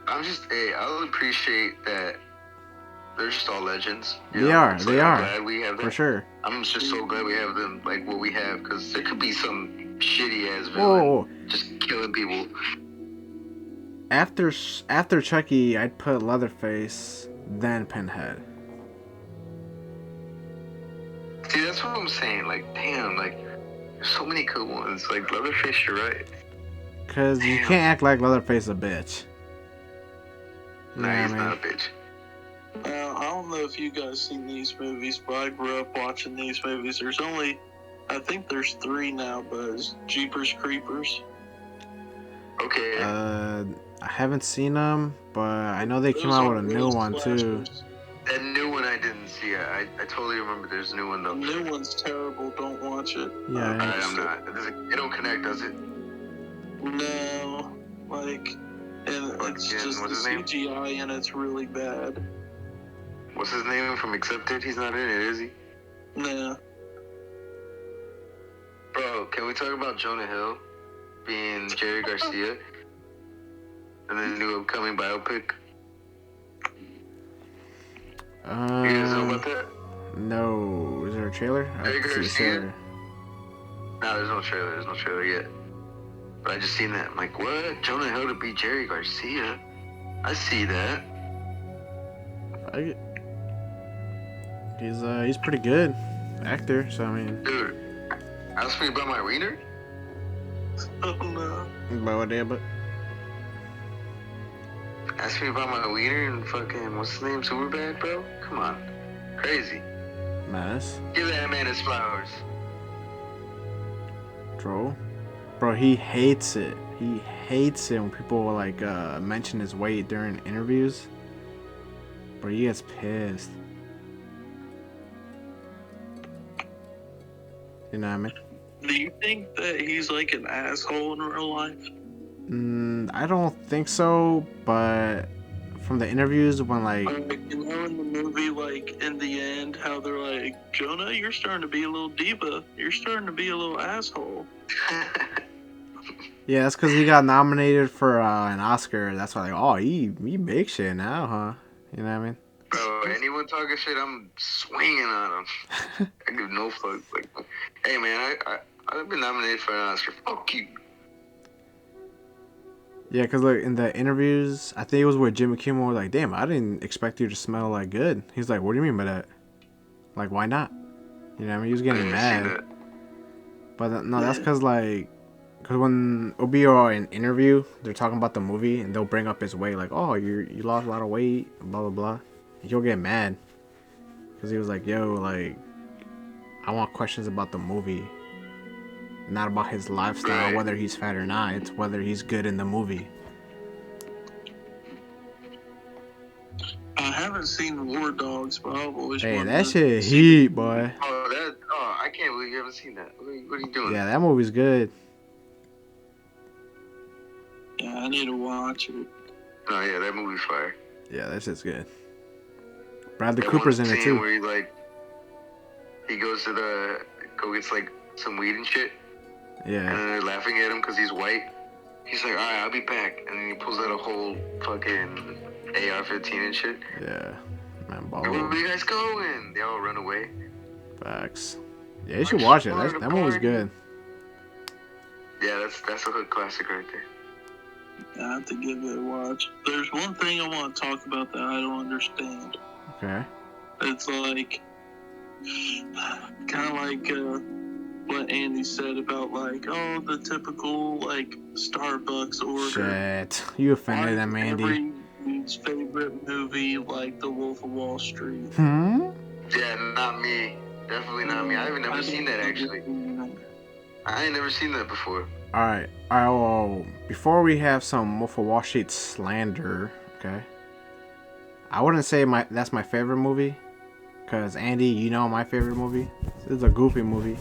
I'll appreciate that they're just all legends. They are. So They I'm are. glad we have them. For sure. I'm just so glad we have them, like what we have, because there could be some shitty ass villain just killing people. After Chucky, I'd put Leatherface, then Pinhead. See, that's what I'm saying. Like, damn, like, there's so many good ones. Like, Leatherface, you're right. Because you can't act like Leatherface a bitch. Nah, he's not a bitch. I don't know if you guys seen these movies, but I grew up watching these movies. I think there's 3 now, but it's Jeepers Creepers. Okay. I haven't seen them, but I know they came out with a new one too. That new one I didn't see. I totally remember there's a new one though. The new one's terrible. Don't watch it. Yeah. I'm not. It don't connect, does it? No. Like, and it's just the CGI and it's really bad. What's his name from Accepted? He's not in it, is he? Nah. Bro, can we talk about Jonah Hill being Jerry Garcia? And the new upcoming biopic? You guys know about that? No. Is there a trailer? Jerry Garcia? No, there's no trailer yet. But I just seen that. I'm like, what? Jonah Hill to be Jerry Garcia? I see that. He's pretty good actor, so I mean. Dude, ask me about my wiener? Oh no. About what day, but? Ask me about my wiener and fucking, what's his name, Superbad, bro? Come on. Crazy. Nice. Give that man his flowers. Troll? Bro, he hates it. He hates it when people like mention his weight during interviews. Bro, he gets pissed. You know what I mean? Do you think that he's like an asshole in real life? I don't think so, but from the interviews when like you know, in the movie, like in the end, how they're like, Jonah, you're starting to be a little diva. You're starting to be a little asshole. Yeah, that's because he got nominated for an Oscar. That's why, like, oh, he big shit now, huh? You know what I mean? Bro, anyone talking shit, I'm swinging on him. I give no fuck. Like, hey man, I've been nominated for an Oscar. Fuck you. Yeah, because like in the interviews, I think it was where Jimmy Kimmel was like, damn, I didn't expect you to smell like good. He's like, what do you mean by that? Like, why not? You know what I mean? He was getting mad. But no, that's because like, because when it'll be an interview, they're talking about the movie and they'll bring up his weight, like, oh, you lost a lot of weight, blah blah blah. And he'll get mad because he was like, yo, like, I want questions about the movie, not about his lifestyle, right. Whether he's fat or not. It's whether he's good in the movie. I haven't seen War Dogs, but I've always wanted that shit heat, boy. I can't believe you haven't seen that. What are you doing? Yeah, that movie's good. Yeah, I need to watch it. Oh yeah, that movie's fire. Yeah, that shit's good. Bradley Cooper's in it too. Where he goes to go gets like some weed and shit. Yeah. And then they're laughing at him because he's white. He's like, all right, I'll be back. And then he pulls out a whole fucking AR-15 and shit. Yeah. Man, ball. Where are you guys going? They all run away. Facts. Yeah, you should watch it. That movie's good. Yeah, that's a hood classic right there. I have to give it a watch. There's one thing I want to talk about that I don't understand. Okay. It's like, kind of like what Andy said about like, oh, the typical like Starbucks order. Shit, you offended them, Andy. Everyone's favorite movie, like The Wolf of Wall Street. Yeah, not me. Definitely not me. I haven't never seen that actually. I ain't never seen that before. Alright, well, before we have some Wolf of Wall Street slander, okay? I wouldn't say that's my favorite movie, because Andy, you know my favorite movie. It's a goofy movie.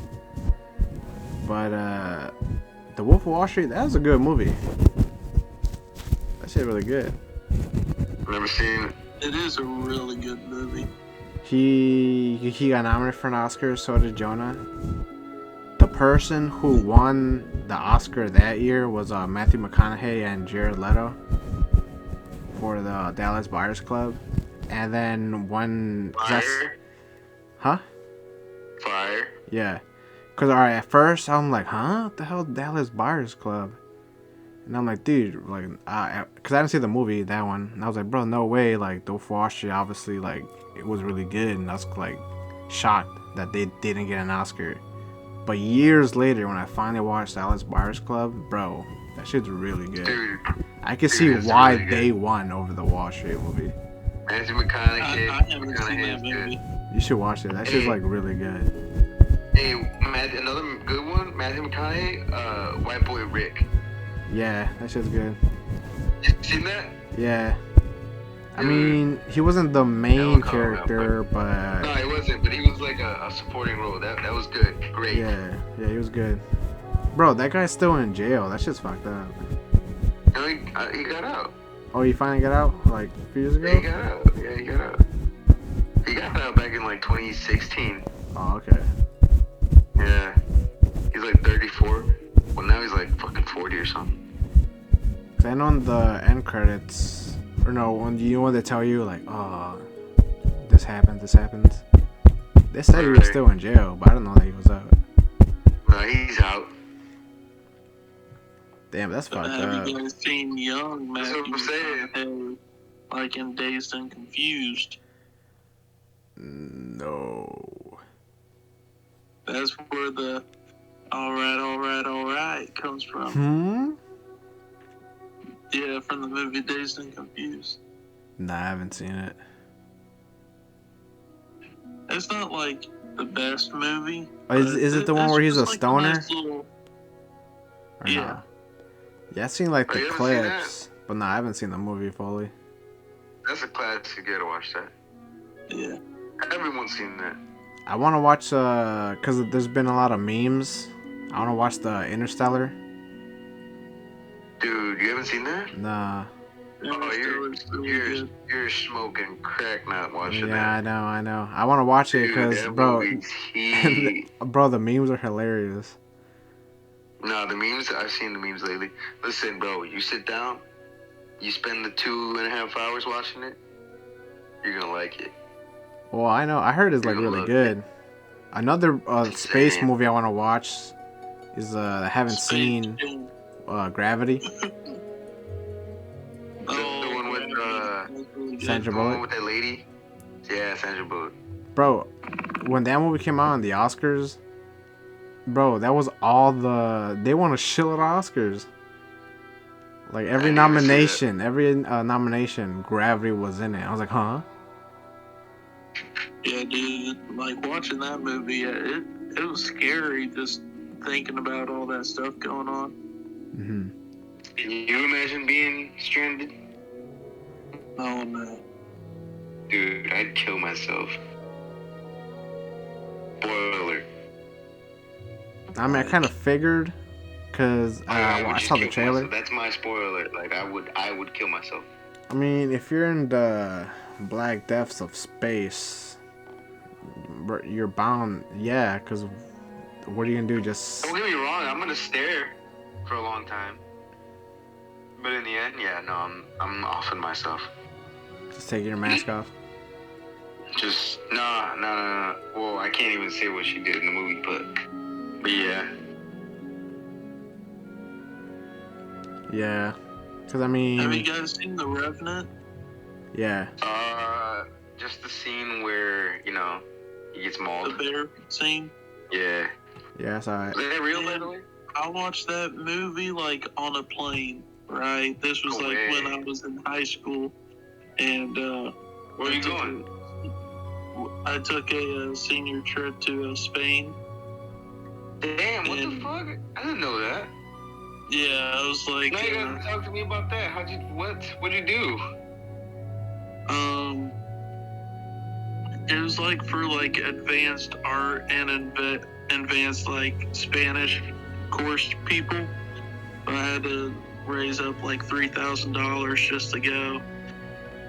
But, The Wolf of Wall Street, that was a good movie. That shit really good. Never seen it. It is a really good movie. He got nominated for an Oscar, so did Jonah. The person who won the Oscar that year was Matthew McConaughey and Jared Leto for the Dallas Buyers Club, and then Fire. Huh? Fire. Yeah. Cause alright, at first I'm like, huh? What the hell, Dallas Buyers Club? And I'm like, dude, like, cause I didn't see the movie, that one. And I was like, bro, no way. Like, Wolf of Wall Street, obviously, like, it was really good, and I was like shocked that they didn't get an Oscar. But years later, when I finally watched Dallas Buyers Club, bro, that shit's really good. Dude, I can see why really they won over the Wall Street movie. Matthew McConaughey. I haven't seen that movie. You should watch it. That shit's like really good. Hey, another good one, Matthew McConaughey, White Boy Rick. Yeah, that shit's good. You seen that? Yeah. I mean, he wasn't the main character, but... No, he wasn't, but he was like a supporting role. That was good. Great. Yeah, he was good. Bro, that guy's still in jail. That shit's fucked up. No, he got out. Oh, he finally got out? Like, a few years ago? Yeah, he got out. Yeah, he got out. He got out back in like 2016. Oh, okay. Yeah. He's like 34. Well, now he's like fucking 40 or something. Cause I know in the end credits, or no, when they tell you, like, oh, this happened. They said he was still in jail, but I didn't know that he was out. No, he's out. Damn, that's fucked up. Have you guys seen young Matthew That's what I'm saying. McConaughey, like in Dazed and Confused? No. That's where the all right comes from. Yeah, from the movie Dazed and Confused. Nah, I haven't seen it. It's not like the best movie. Is it the one where he's a stoner? Nice little... Or Yeah. no? Yeah, I've seen like the you haven't seen clips, but no, I haven't seen the movie fully. That's a classic. You gotta watch that. Yeah. Everyone's seen that. I want to watch, cause there's been a lot of memes. I want to watch the Interstellar. Dude, you haven't seen that? Nah. Oh, you're smoking crack not watching Yeah, that. I know. I want to watch it because, Dude, bro, movie's heat. bro, the memes are hilarious. No, the memes, I've seen the memes lately. Listen, bro, you sit down, you spend the 2.5 hours watching it, you're gonna like it. Well, I know. I heard it's like really good. Another space movie I want to watch is I haven't seen Gravity. The one with Sandra the one Bullock. with that lady. Yeah, Sandra Bullock. Bro, when that movie came out on the Oscars, bro, that was all they won a shitload of Oscars. Like every nomination, Gravity was in it. I was like, huh? Yeah, dude. Like watching that movie, it was scary just thinking about all that stuff going on. Mm-hmm. Can you imagine being stranded? Oh no. Dude, I'd kill myself. Spoiler. I mean, I kind of figured, cause I saw the trailer. That's my spoiler. Like I would kill myself. I mean, if you're in the black depths of space, you're bound. Yeah, cause what are you gonna do? Just Don't get me wrong. I'm gonna stare for a long time. But in the end, yeah, no, I'm offing myself. just taking your mask off. Just no. Well, I can't even say what she did in the movie, but yeah. Yeah, cause I mean. Have you guys seen The Revenant? Yeah. Just the scene where he gets mauled. The bear scene? Yeah. Yeah, I saw it. Is that real, by the way? I watched that movie like on a plane, right? This was No like way. when I was in high school, and Where are you going? I took a senior trip to Spain. Damn, what the And- fuck? I didn't know that. Yeah, I was like, Now you gotta talk to me about that. What'd you do? It was like for like advanced art and advanced like Spanish course people. I had to raise up like $3,000 just to go,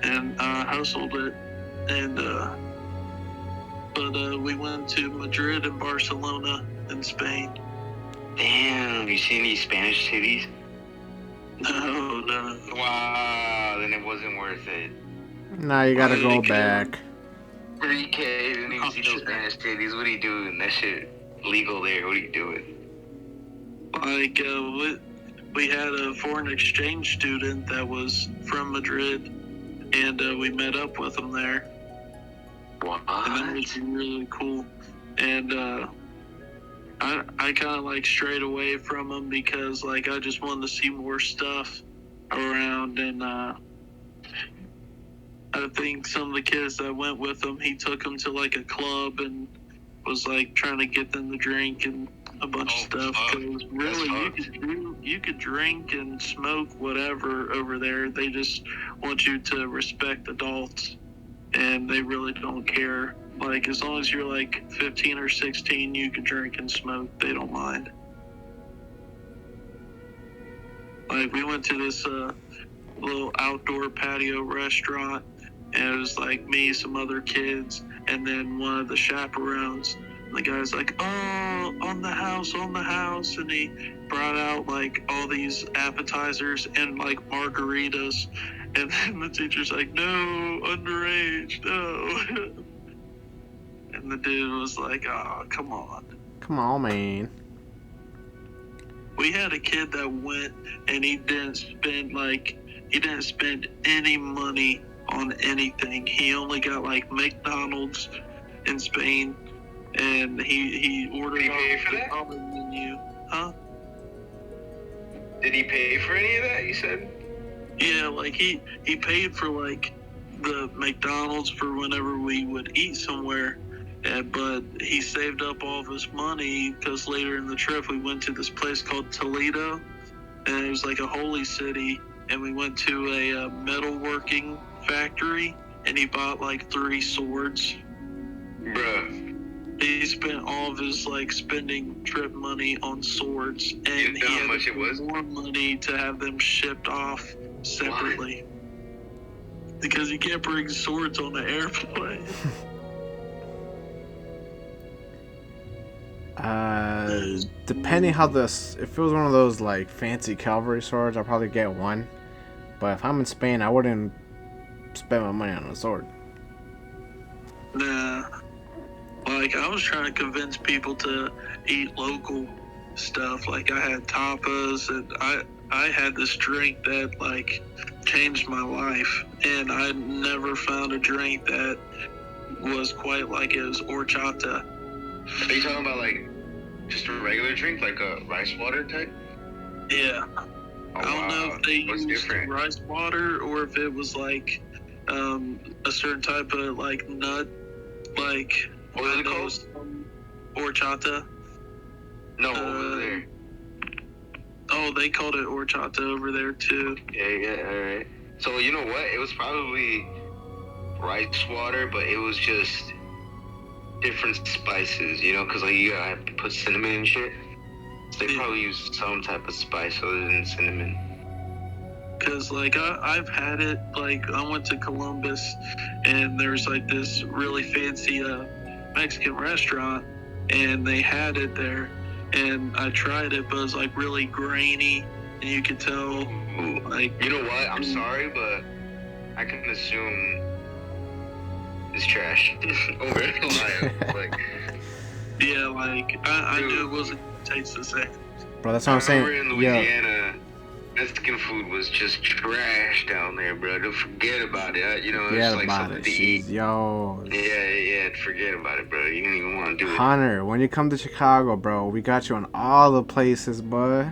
and hustled it. And but we went to Madrid and Barcelona in Spain. Damn, you seen these Spanish cities? No. Wow, then it wasn't worth it. Nah, you gotta go Like, back. 3K, didn't even see no Spanish titties. What are you doing? That shit legal there. What are you doing? Like, we had a foreign exchange student that was from Madrid, and we met up with him there. What? And that was really cool. And I kind of like strayed away from him because like I just wanted to see more stuff around, and I think some of the kids that went with him, he took them to like a club and was like trying to get them to drink and a bunch of stuff. Because really, you could drink and smoke whatever over there. They just want you to respect adults, and they really don't care. Like, as long as you're like 15 or 16, you can drink and smoke. They don't mind. Like, we went to this little outdoor patio restaurant, and it was like me, some other kids, and then one of the chaperones. And the guy's like, "Oh, on the house," and he brought out like all these appetizers and like margaritas, and then the teacher's like, "No, underage, no." And the dude was like, "Oh, come on." Come on, man. We had a kid that went and he didn't spend any money on anything. He only got like McDonald's in Spain, and he ordered Did he pay off for the that? common menu. Huh? Did he pay for any of that, you said? Yeah, like he paid for like the McDonald's for whenever we would eat somewhere. But he saved up all of his money because later in the trip we went to this place called Toledo, and it was like a holy city, and we went to a metalworking factory, and he bought like 3 swords. Bruh. He spent all of his like spending trip money on swords, and You know he how had much to it pay was? more money to have them shipped off separately. Because you can't bring swords on the airplane. Depending how this, if it was one of those like fancy cavalry swords, I'll probably get one. But if I'm in Spain, I wouldn't spend my money on a sword. Nah. Like, I was trying to convince people to eat local stuff. Like, I had tapas, and I had this drink that, like, changed my life. And I never found a drink that was quite like it was horchata. Are you talking about like just a regular drink, like a rice water type? Yeah. Oh, I don't know if they What's used different? rice water or if it was, like, a certain type of, like, nut. Like, What is it called? Horchata. No, over there. Oh, they called it horchata over there too. Yeah, alright. So, you know what? It was probably rice water, but it was just different spices, you know? Because, like, you gotta have to put cinnamon and shit. So they probably used some type of spice other than cinnamon. Because, like, I've had it, like, I went to Columbus, and there's, like, this really fancy Mexican restaurant, and they had it there, and I tried it, but it was, like, really grainy, and you could tell, like... You know what? I'm sorry, but I can assume it's trash over in Ohio. Like, yeah, like, I knew it wasn't going to taste the same. Bro, that's what I'm saying. I remember in Louisiana, Mexican food was just trash down there, bro. Don't forget about it. You know, it's like something to eat. Yo. Yeah, forget about it, bro. You don't even want to do it. Hunter, when you come to Chicago, bro, we got you on all the places, bud.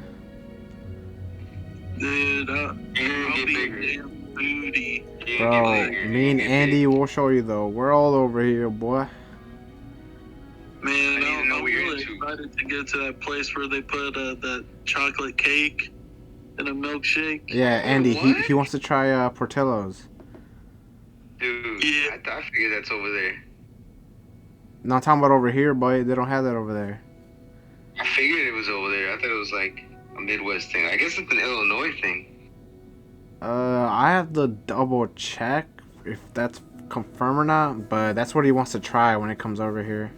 Dude, I'll get be bigger. damn booty. Bro, me and Andy will show you the world over here, boy. Man, I need to know I'm what you're really into. excited to get to that place where they put the chocolate cake in a milkshake. Yeah, Andy, What? he wants to try Portillo's. Dude, Yeah. I figured that's over there. No, I'm talking about over here, boy. They don't have that over there. I figured it was over there. I thought it was like a Midwest thing. I guess it's an Illinois thing. I have to double check if that's confirmed or not, but that's what he wants to try when it comes over here.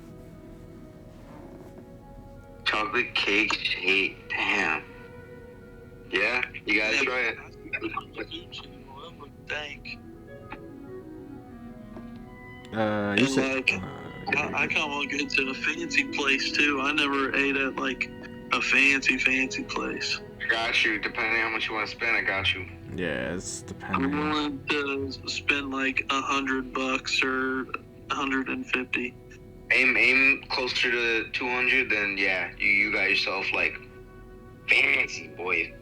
Chocolate cake shake. Damn. Yeah? You gotta try it. Thank. You said. Like, I kind of want to go to a fancy place too. I never ate at like a fancy place. Got you. Depending on how much you want to spend, I got you. Yeah, it's I'm depending. willing to spend like $100 or 150. Aim closer to 200, then yeah, you got yourself like fancy, boy.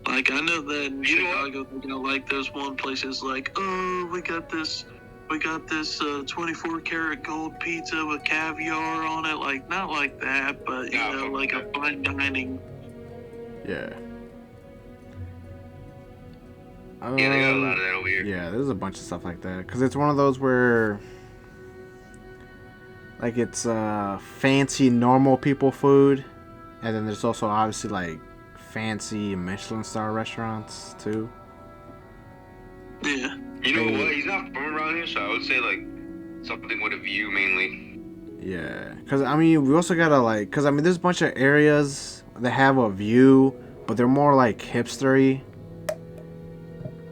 Like, I know that in Chicago, you know, like those one places like, oh, we got this 24 karat gold pizza with caviar on it. Like, not like that, but you know, like a fine dining. Yeah. Yeah, they got a lot of that over here. Yeah, there's a bunch of stuff like that. Because it's one of those where, like, it's fancy, normal people food. And then there's also, obviously, like, fancy Michelin star restaurants, too. Yeah. You know what? He's not from around here, so I would say, like, something with a view, mainly. Yeah. Because, I mean, we also gotta, like... Because, I mean, there's a bunch of areas that have a view, but they're more, like, hipstery.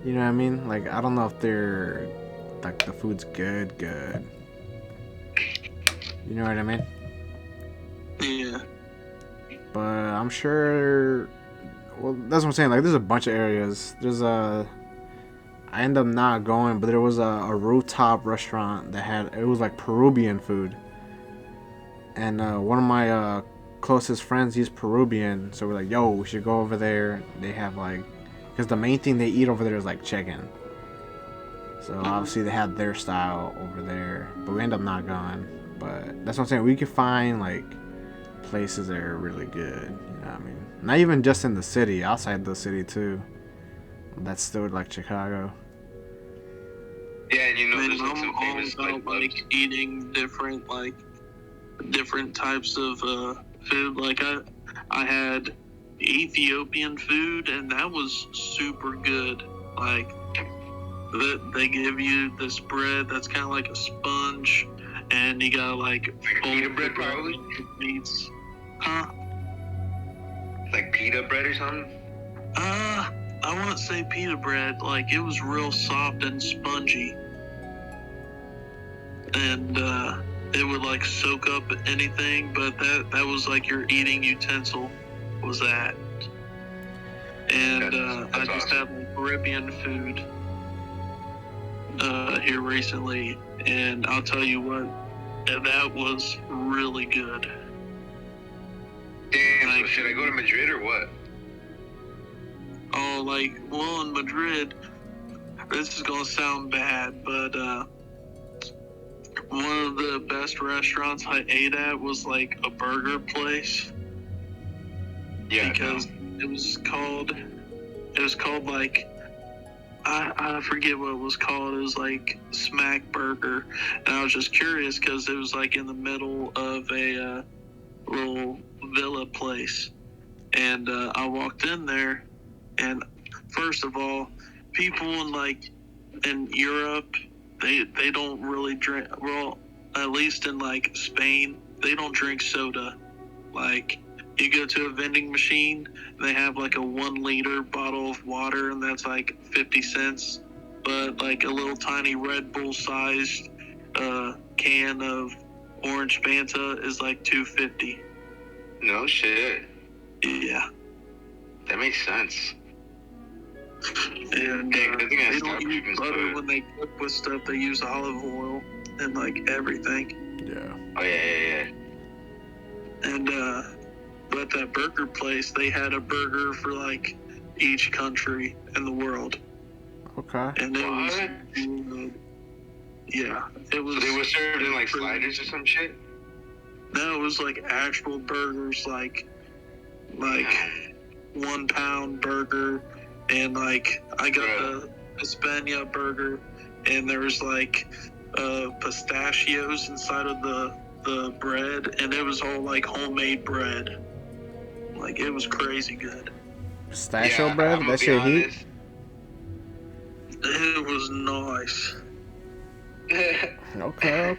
You know what I mean? Like, I don't know if they're, like, the food's good. You know what I mean? Yeah. But I'm sure, well, that's what I'm saying. Like, there's a bunch of areas. There's I end up not going, but there was a rooftop restaurant that had, it was like Peruvian food. And one of my closest friends, he's Peruvian. So we're like, yo, we should go over there. They have like, because the main thing they eat over there is like chicken. So obviously they have their style over there, but we end up not going. But that's what I'm saying. We could find like places that are really good. You know what I mean? Not even just in the city, outside the city too. That's still like Chicago. Yeah, and you know, Man, there's like some I'm famous all about like eating different types of food. Like I had Ethiopian food, and that was super good. Like they give you this bread that's kind of like a sponge, and you got like pita bread, probably meats. Huh? Like pita bread or something. I wouldn't say pita bread. Like, it was real soft and spongy, and it would like soak up anything. But that was like your eating utensil, was that. And I just had like Caribbean food here recently, and I'll tell you what, that was really good. Damn, so should I go to Madrid or what? Oh, like, well, in Madrid, this is gonna sound bad, but one of the best restaurants I ate at was like a burger place. Yeah. Because it was called like, I forget what it was called. It was like Smack Burger, and I was just curious because it was like in the middle of a little villa place, and I walked in there, and first of all, people in Europe, they don't really drink. Well, at least in like Spain, they don't drink soda. Like, you go to a vending machine, they have like a 1 liter bottle of water, and that's like 50 cents. But like a little tiny Red Bull sized can of orange Fanta is like $2.50. No shit. Yeah. That makes sense. And they don't use butter when they cook with stuff. They use olive oil and like everything. Yeah. Oh yeah. And but that burger place, they had a burger for like each country in the world. Okay. And it was yeah, it was. So they were served in like sliders or some shit? No, it was like actual burgers, like 1 pound burger, and like I got the España burger, and there was like pistachios inside of the bread, and it was all like homemade bread. Like, it was crazy good. Pistachio bread? That shit heat? It was nice. Okay. I'm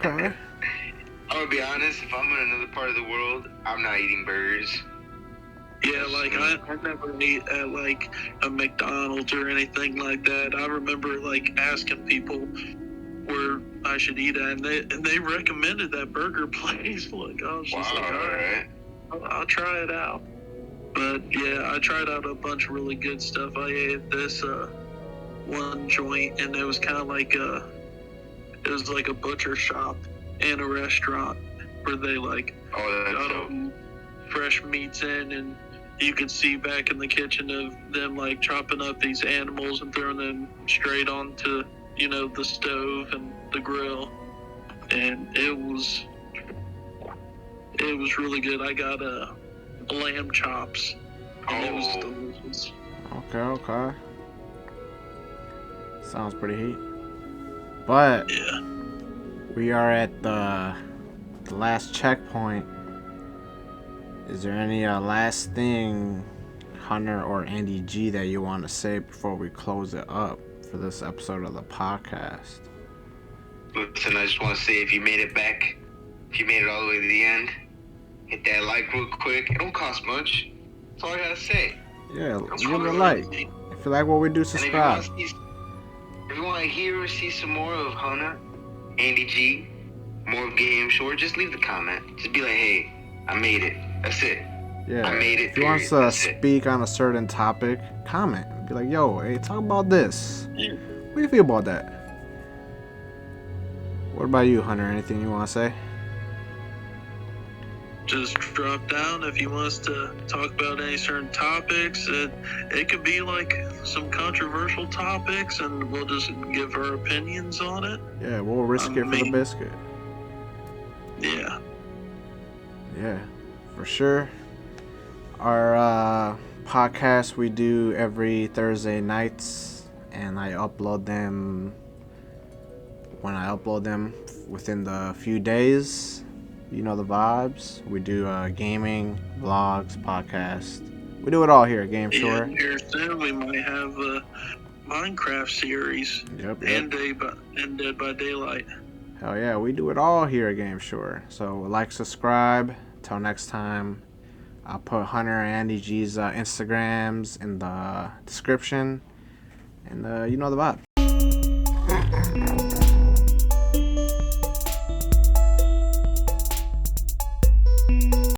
gonna be honest, if I'm in another part of the world, I'm not eating burgers. Yeah, like I never ate at like a McDonald's or anything like that. I remember like asking people where I should eat at, and they recommended that burger place. Like I was just like, all right, I'll try it out. But yeah, I tried out a bunch of really good stuff. I ate this one joint, and it was kind of like it was like a butcher shop and a restaurant where they like got fresh meats in, and you could see back in the kitchen of them like chopping up these animals and throwing them straight onto, you know, the stove and the grill, and it was really good. I got lamb chops, and it was delicious. Okay. Sounds pretty heat. But yeah, we are at the last checkpoint. Is there any last thing, Hunter or Andy G, that you want to say before we close it up for this episode of the podcast? Listen, I just want to say, if you made it back, if you made it all the way to the end, hit that like real quick. It don't cost much. That's all I gotta say. Yeah, give it a like. If you like what we do, subscribe. If you want to hear or see some more of Hunna, Andy G, more of GameShore, just leave the comment. Just be like, hey, I made it. That's it. Yeah. I made it. If you want to speak on a certain topic, comment. Be like, yo, hey, talk about this. Yeah. What do you feel about that? What about you, Hunter? Anything you want to say? Just drop down if you want us to talk about any certain topics. It could be like some controversial topics, and we'll just give our opinions on it. Yeah, we'll risk it for the biscuit. Yeah. Yeah, for sure. Our podcast we do every Thursday nights, and I upload them when I upload them within the few days. You know the vibes. We do gaming, vlogs, podcast. We do it all here at GameShore. And here soon we might have a Minecraft series. Yep. And Dead by Daylight. Hell yeah, we do it all here at GameShore. So like, subscribe. Till next time. I'll put Hunter and Andy G's Instagrams in the description. And you know the vibe.